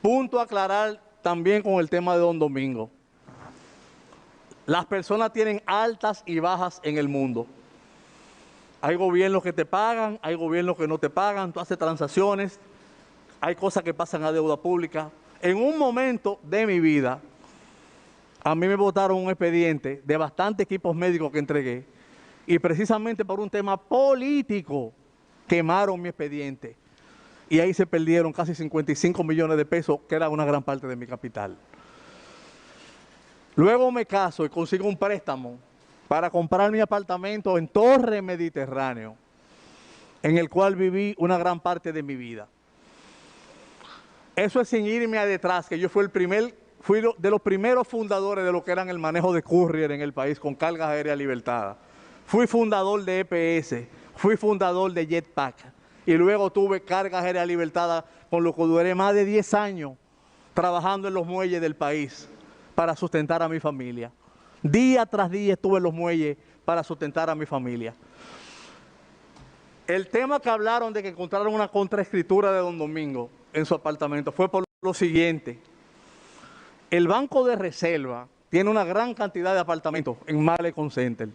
S8: Punto a aclarar también con el tema de don Domingo. Las personas tienen altas y bajas en el mundo. Hay gobiernos que te pagan, hay gobiernos que no te pagan, tú haces transacciones, hay cosas que pasan a deuda pública. En un momento de mi vida, a mí me botaron un expediente de bastantes equipos médicos que entregué y precisamente por un tema político quemaron mi expediente. Y ahí se perdieron casi 55 millones de pesos, que era una gran parte de mi capital. Luego me caso y consigo un préstamo para comprar mi apartamento en Torre Mediterráneo, en el cual viví una gran parte de mi vida. Eso es sin irme a detrás, que yo fui de los primeros fundadores de lo que eran el manejo de courier en el país con cargas aéreas libertadas. Fui fundador de EPS, fui fundador de Jetpack y luego tuve cargas aéreas libertadas, con lo que duré más de 10 años trabajando en los muelles del país para sustentar a mi familia. Día tras día estuve en los muelles para sustentar a mi familia. El tema que hablaron de que encontraron una contraescritura de don Domingo en su apartamento fue por lo siguiente. El Banco de Reserva tiene una gran cantidad de apartamentos en Malecon Center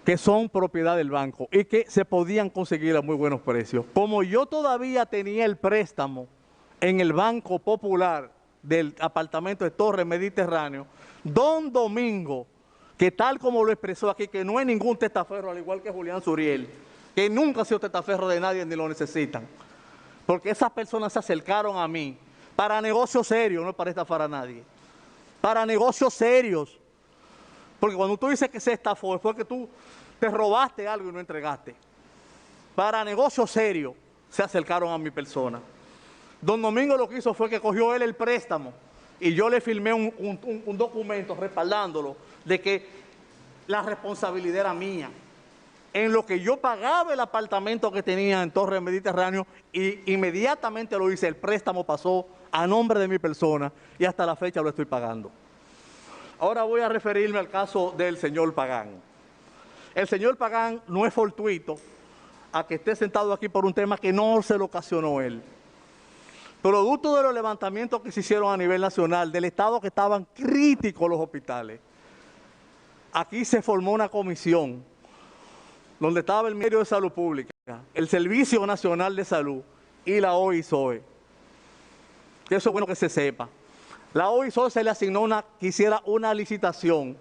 S8: que son propiedad del banco y que se podían conseguir a muy buenos precios. Como yo todavía tenía el préstamo en el Banco Popular del apartamento de Torre Mediterráneo, don Domingo, que tal como lo expresó aquí, que no es ningún testaferro, al igual que Julián Suriel, que nunca ha sido testaferro de nadie ni lo necesitan, porque esas personas se acercaron a mí para negocios serios, no para estafar a nadie, para negocios serios. Porque cuando tú dices que se estafó, fue que tú te robaste algo y no entregaste. Para negocios serios se acercaron a mi persona. Don Domingo lo que hizo fue que cogió él el préstamo y yo le firmé un documento respaldándolo de que la responsabilidad era mía. En lo que yo pagaba el apartamento que tenía en Torre Mediterráneo, y inmediatamente lo hice, el préstamo pasó a nombre de mi persona y hasta la fecha lo estoy pagando. Ahora voy a referirme al caso del señor Pagán. El señor Pagán no es fortuito a que esté sentado aquí por un tema que no se lo ocasionó él. Producto de los levantamientos que se hicieron a nivel nacional, del estado que estaban críticos los hospitales, aquí se formó una comisión donde estaba el Ministerio de Salud Pública, el Servicio Nacional de Salud y la OISOE. Que eso es bueno que se sepa. La OISOE se le asignó quisiera una licitación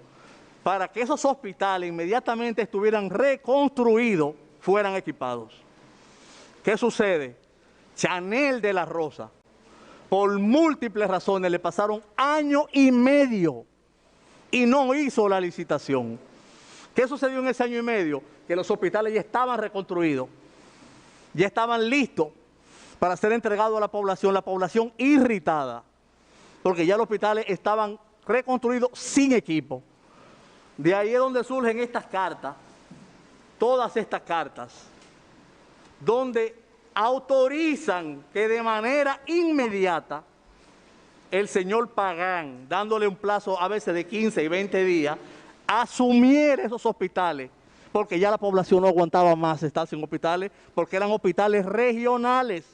S8: para que esos hospitales inmediatamente estuvieran reconstruidos, fueran equipados. ¿Qué sucede? Chanel de la Rosa, por múltiples razones, le pasaron año y medio y no hizo la licitación. ¿Qué sucedió en ese año y medio? Que los hospitales ya estaban reconstruidos, ya estaban listos para ser entregados a la población irritada, porque ya los hospitales estaban reconstruidos sin equipo. De ahí es donde surgen estas cartas, todas estas cartas, donde autorizan que de manera inmediata el señor Pagán, dándole un plazo a veces de 15 y 20 días, asumiera esos hospitales, porque ya la población no aguantaba más estar sin hospitales, porque eran hospitales regionales.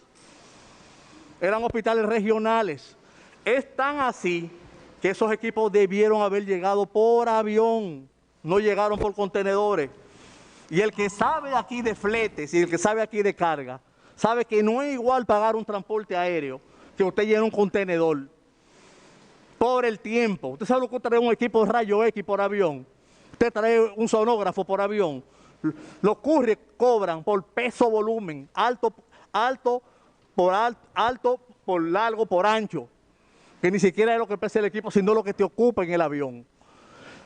S8: Eran hospitales regionales. Es tan así que esos equipos debieron haber llegado por avión, no llegaron por contenedores. Y el que sabe aquí de fletes y el que sabe aquí de carga, sabe que no es igual pagar un transporte aéreo que usted llena un contenedor por el tiempo. Usted sabe lo que usted trae un equipo de rayo X por avión, usted trae un sonógrafo por avión. Los couriers cobran por peso volumen, alto por largo, por ancho, que ni siquiera es lo que pesa el equipo, sino lo que te ocupa en el avión.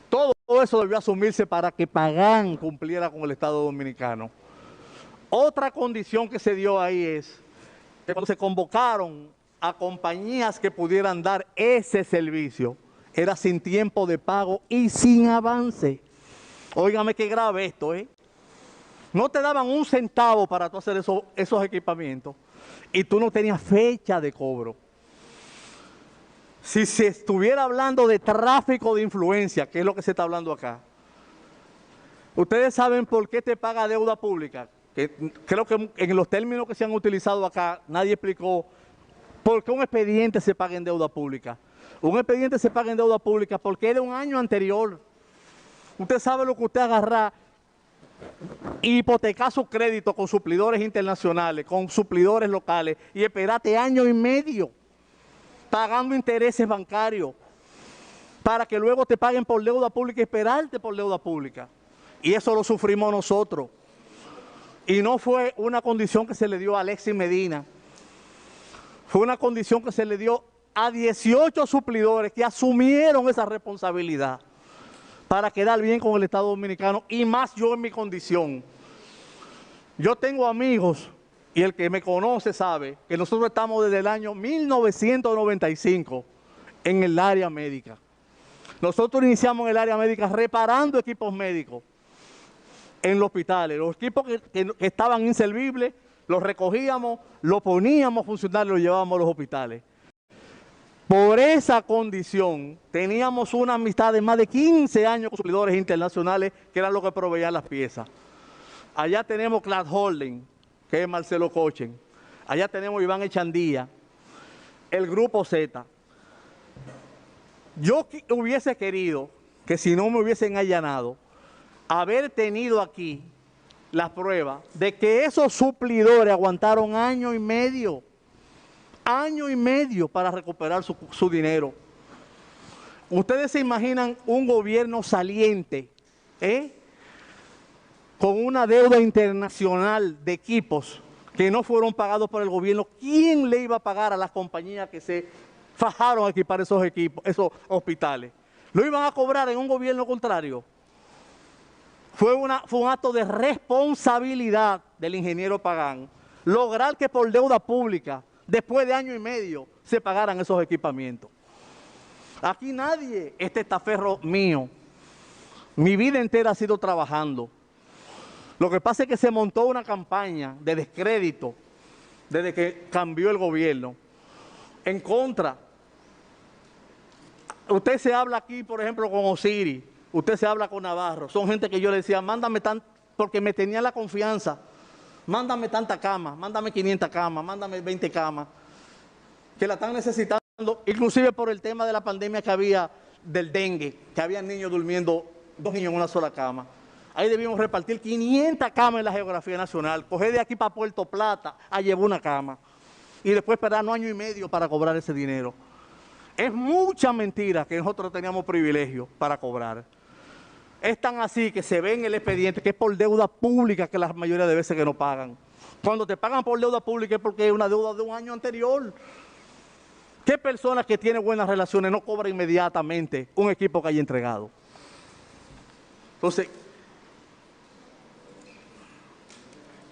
S8: Todo eso debió asumirse para que Pagán cumpliera con el Estado Dominicano. Otra condición que se dio ahí es que cuando se convocaron a compañías que pudieran dar ese servicio, era sin tiempo de pago y sin avance. Óigame qué grave esto, ¿eh? No te daban un centavo para tú hacer esos equipamientos y tú no tenías fecha de cobro. Si se estuviera hablando de tráfico de influencia, que es lo que se está hablando acá, ustedes saben por qué te paga deuda pública. Que creo que en los términos que se han utilizado acá, nadie explicó por qué un expediente se paga en deuda pública. Un expediente se paga en deuda pública porque es de un año anterior. Usted sabe lo que usted agarra y hipotecar su crédito con suplidores internacionales, con suplidores locales y esperate año y medio pagando intereses bancarios para que luego te paguen por deuda pública y esperarte por deuda pública. Y eso lo sufrimos nosotros. Y no fue una condición que se le dio a Alexis Medina, fue una condición que se le dio a 18 suplidores que asumieron esa responsabilidad para quedar bien con el Estado Dominicano, y más yo en mi condición. Yo tengo amigos, y el que me conoce sabe, que nosotros estamos desde el año 1995 en el área médica. Nosotros iniciamos en el área médica reparando equipos médicos en los hospitales. Los equipos que estaban inservibles, los recogíamos, los poníamos a funcionar y los llevábamos a los hospitales. Por esa condición, teníamos una amistad de más de 15 años con suplidores internacionales, que eran los que proveían las piezas. Allá tenemos Clad Holding, que es Marcelo Cochen. Allá tenemos Iván Echandía, el Grupo Z. Yo hubiese querido que, si no me hubiesen allanado, haber tenido aquí la prueba de que esos suplidores aguantaron año y medio para recuperar su dinero. Ustedes se imaginan un gobierno saliente, con una deuda internacional de equipos que no fueron pagados por el gobierno. ¿Quién le iba a pagar a las compañías que se fajaron a equipar esos equipos, esos hospitales? ¿Lo iban a cobrar en un gobierno contrario? Fue un acto de responsabilidad del ingeniero Pagán lograr que por deuda pública, después de año y medio, se pagaran esos equipamientos. Aquí nadie, este estaferro mío, mi vida entera ha sido trabajando. Lo que pasa es que se montó una campaña de descrédito desde que cambió el gobierno en contra. Usted se habla aquí, por ejemplo, con Osiris, usted se habla con Navarro, son gente que yo le decía, mándame porque me tenía la confianza, mándame tanta cama, mándame 500 camas, mándame 20 camas, que la están necesitando, inclusive por el tema de la pandemia que había del dengue, que había niños durmiendo, 2 niños en una sola cama. Ahí debíamos repartir 500 camas en la geografía nacional, coger de aquí para Puerto Plata a llevar una cama y después esperar un año y medio para cobrar ese dinero. Es mucha mentira que nosotros teníamos privilegio para cobrar. Es tan así que se ve en el expediente que es por deuda pública que la mayoría de veces que no pagan. Cuando te pagan por deuda pública es porque es una deuda de un año anterior. ¿Qué personas que tienen buenas relaciones no cobran inmediatamente un equipo que haya entregado? Entonces,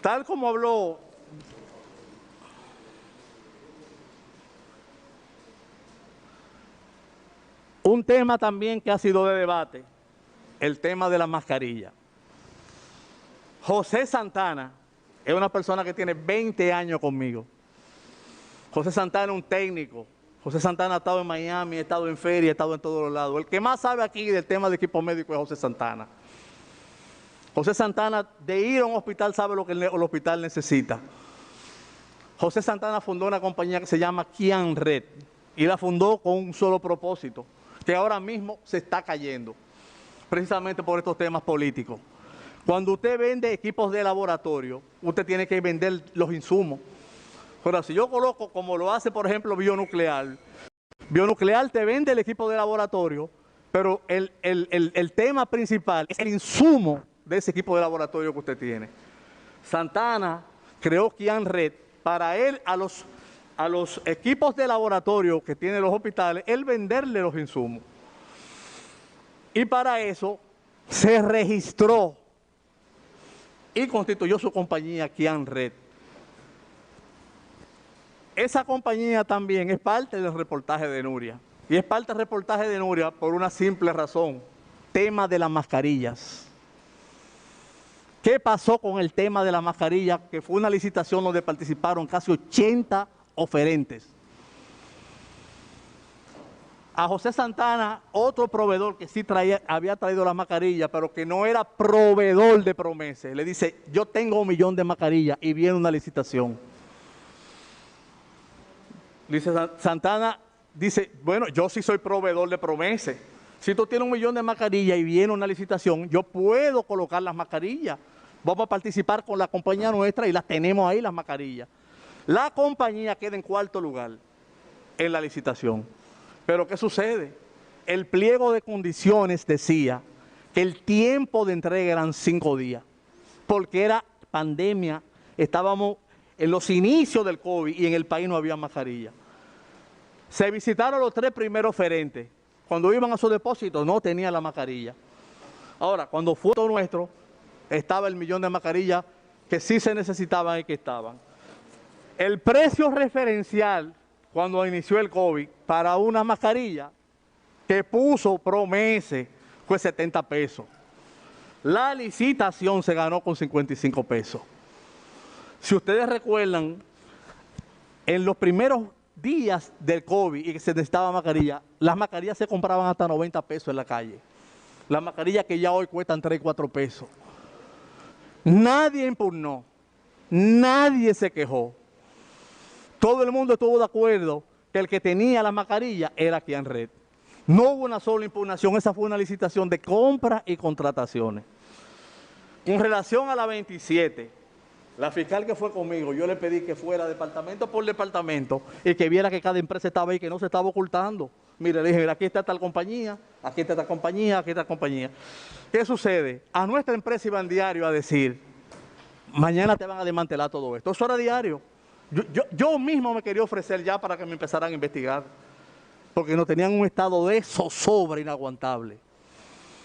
S8: tal como habló un tema también que ha sido de debate, el tema de la mascarilla. José Santana es una persona que tiene 20 años conmigo. José Santana es un técnico José Santana ha estado en Miami, ha estado en feria, ha estado en todos los lados. El que más sabe aquí del tema de equipo médico es José Santana. José Santana, de ir a un hospital, sabe lo que el hospital necesita. José Santana fundó una compañía que se llama Kian Red y la fundó con un solo propósito, que ahora mismo se está cayendo, precisamente por estos temas políticos. Cuando usted vende equipos de laboratorio, usted tiene que vender los insumos. Ahora, si yo coloco, como lo hace, por ejemplo, Bionuclear, Bionuclear te vende el equipo de laboratorio, pero el tema principal es el insumo de ese equipo de laboratorio que usted tiene. Santana creó Kian Red para él a los equipos de laboratorio que tienen los hospitales, él venderle los insumos. Y para eso se registró y constituyó su compañía Kian Red. Esa compañía también es parte del reportaje de Nuria. Y es parte del reportaje de Nuria por una simple razón: tema de las mascarillas. ¿Qué pasó con el tema de la mascarilla? Que fue una licitación donde participaron casi 80 oferentes. A José Santana, otro proveedor que sí había traído la mascarilla, pero que no era proveedor de Promese, le dice: yo tengo 1 millón de mascarillas, y viene una licitación. Dice Santana, dice: bueno, yo sí soy proveedor de Promese. Si tú tienes 1 millón de mascarillas y viene una licitación, yo puedo colocar las mascarillas. Vamos a participar con la compañía nuestra y las tenemos ahí, las mascarillas. La compañía queda en 4º lugar en la licitación. Pero ¿qué sucede? El pliego de condiciones decía que el tiempo de entrega eran 5 días, porque era pandemia, estábamos en los inicios del COVID y en el país no había mascarilla. Se visitaron los 3 primeros oferentes. Cuando iban a su depósito no tenían la mascarilla. Ahora, cuando fue todo nuestro, estaba el 1 millón de mascarillas que sí se necesitaban y que estaban. El precio referencial cuando inició el COVID para una mascarilla que puso Promese fue 70 pesos. La licitación se ganó con 55 pesos. Si ustedes recuerdan, en los primeros días del COVID y que se necesitaba mascarilla, las mascarillas se compraban hasta 90 pesos en la calle. Las mascarillas que ya hoy cuestan 3 y 4 pesos. Nadie impugnó, nadie se quejó. Todo el mundo estuvo de acuerdo que el que tenía la mascarilla era Kian Red. No hubo una sola impugnación, esa fue una licitación de compra y contrataciones. En relación a la 27, la fiscal que fue conmigo, yo le pedí que fuera departamento por departamento y que viera que cada empresa estaba ahí, que no se estaba ocultando. Mire, le dije: mira, aquí está tal compañía, aquí está tal compañía, aquí está tal compañía. ¿Qué sucede? A nuestra empresa iban diario a decir: mañana te van a desmantelar todo esto. Eso era diario. Yo mismo me quería ofrecer ya para que me empezaran a investigar, porque nos tenían un estado de zozobra inaguantable.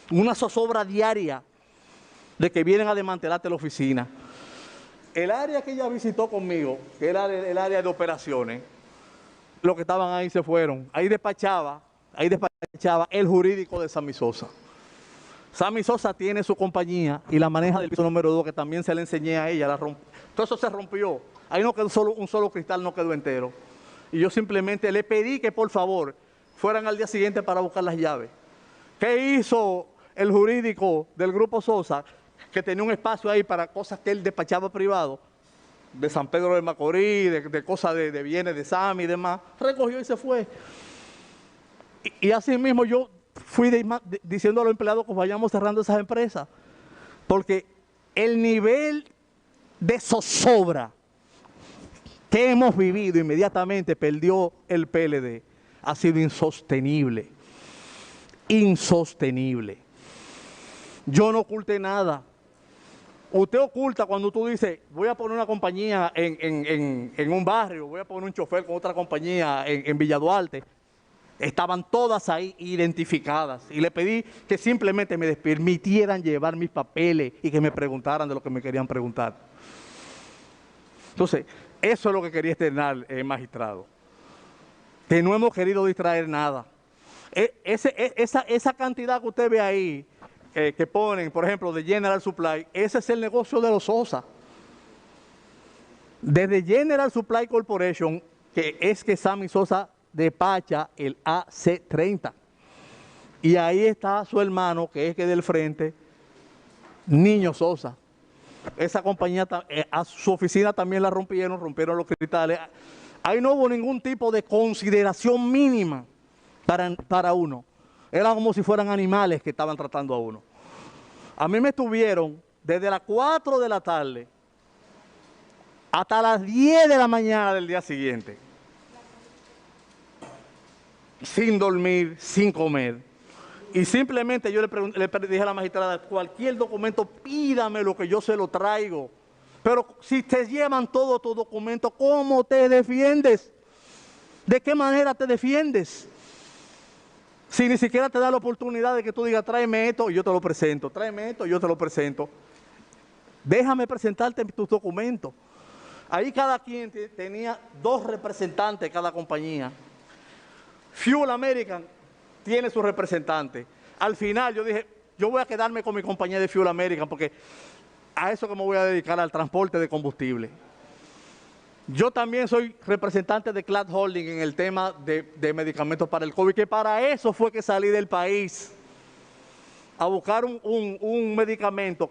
S8: Una zozobra diaria de que vienen a desmantelarte la oficina. El área que ella visitó conmigo, que era el área de operaciones, los que estaban ahí se fueron. Ahí despachaba el jurídico de Sammy Sosa. Sammy Sosa tiene su compañía y la maneja del piso número 2, que también se le enseñé a ella. Todo eso se rompió. Ahí no quedó un solo cristal, no quedó entero. Y yo simplemente le pedí que por favor fueran al día siguiente para buscar las llaves. ¿Qué hizo el jurídico del Grupo Sosa? Que tenía un espacio ahí para cosas que él despachaba privado, de San Pedro de Macorís, de cosas de bienes de Sammy y demás. Recogió y se fue. Y así mismo yo fui diciendo a los empleados que vayamos cerrando esas empresas, porque el nivel de zozobra que hemos vivido inmediatamente perdió el PLD ha sido insostenible. Insostenible. Yo no oculté nada. Usted oculta cuando tú dices: voy a poner una compañía en un barrio, voy a poner un chofer con otra compañía en Villa Duarte. Estaban todas ahí identificadas y le pedí que simplemente me permitieran llevar mis papeles y que me preguntaran de lo que me querían preguntar. Entonces, eso es lo que quería externar, magistrado. Que no hemos querido distraer nada. Esa cantidad que usted ve ahí, que ponen, por ejemplo, de General Supply, ese es el negocio de los Sosa. Desde General Supply Corporation, que es que Sammy Sosa despacha el AC-30. Y ahí está su hermano, que es que del frente, Niño Sosa. Esa compañía, a su oficina también la rompieron los cristales. Ahí no hubo ningún tipo de consideración mínima para uno. Era como si fueran animales que estaban tratando a uno. A mí me estuvieron desde las 4 de la tarde hasta las 10 de la mañana del día siguiente, sin dormir, sin comer. Y simplemente yo le dije a la magistrada, cualquier documento, pídame lo que yo se lo traigo. Pero si te llevan todo tu documento, ¿cómo te defiendes? ¿De qué manera te defiendes? Si ni siquiera te da la oportunidad de que tú digas, tráeme esto y yo te lo presento, tráeme esto y yo te lo presento. Déjame presentarte tus documentos. Ahí cada quien tenía 2 representantes, cada compañía. Fuel American tiene su representante. Al final yo dije, yo voy a quedarme con mi compañía de Fuel American porque a eso que me voy a dedicar, al transporte de combustible. Yo también soy representante de Clad Holding en el tema de medicamentos para el COVID, que para eso fue que salí del país, a buscar un medicamento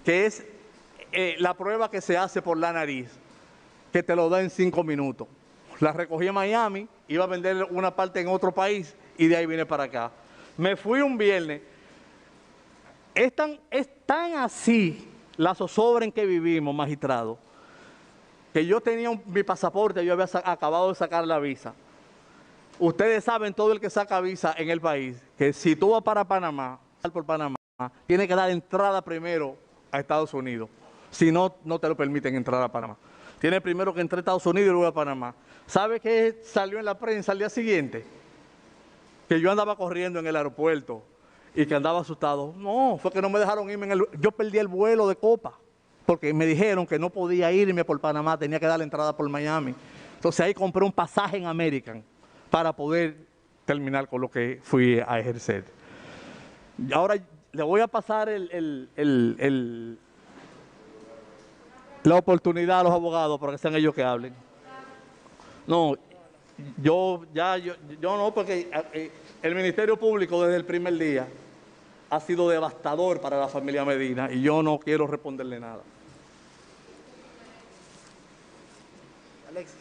S8: que es la prueba que se hace por la nariz, que te lo da en 5 minutos. La recogí en Miami, iba a vender una parte en otro país y de ahí vine para acá. Me fui un viernes. Es tan así la zozobra en que vivimos, magistrado, que yo tenía mi pasaporte, yo había acabado de sacar la visa. Ustedes saben, todo el que saca visa en el país, que si tú vas para Panamá, por Panamá, tiene que dar entrada primero a Estados Unidos. Si no, no te lo permiten entrar a Panamá. Tiene primero que entrar a Estados Unidos y luego a Panamá. ¿Sabe qué salió en la prensa al día siguiente? Que yo andaba corriendo en el aeropuerto y que andaba asustado. No, fue que no me dejaron irme yo perdí el vuelo de Copa, porque me dijeron que no podía irme por Panamá, tenía que dar la entrada por Miami. Entonces ahí compré un pasaje en American para poder terminar con lo que fui a ejercer. Y ahora le voy a pasar la oportunidad a los abogados para que sean ellos que hablen. No, yo no, porque el Ministerio Público desde el primer día ha sido devastador para la familia Medina y yo no quiero responderle nada.
S6: Alexis.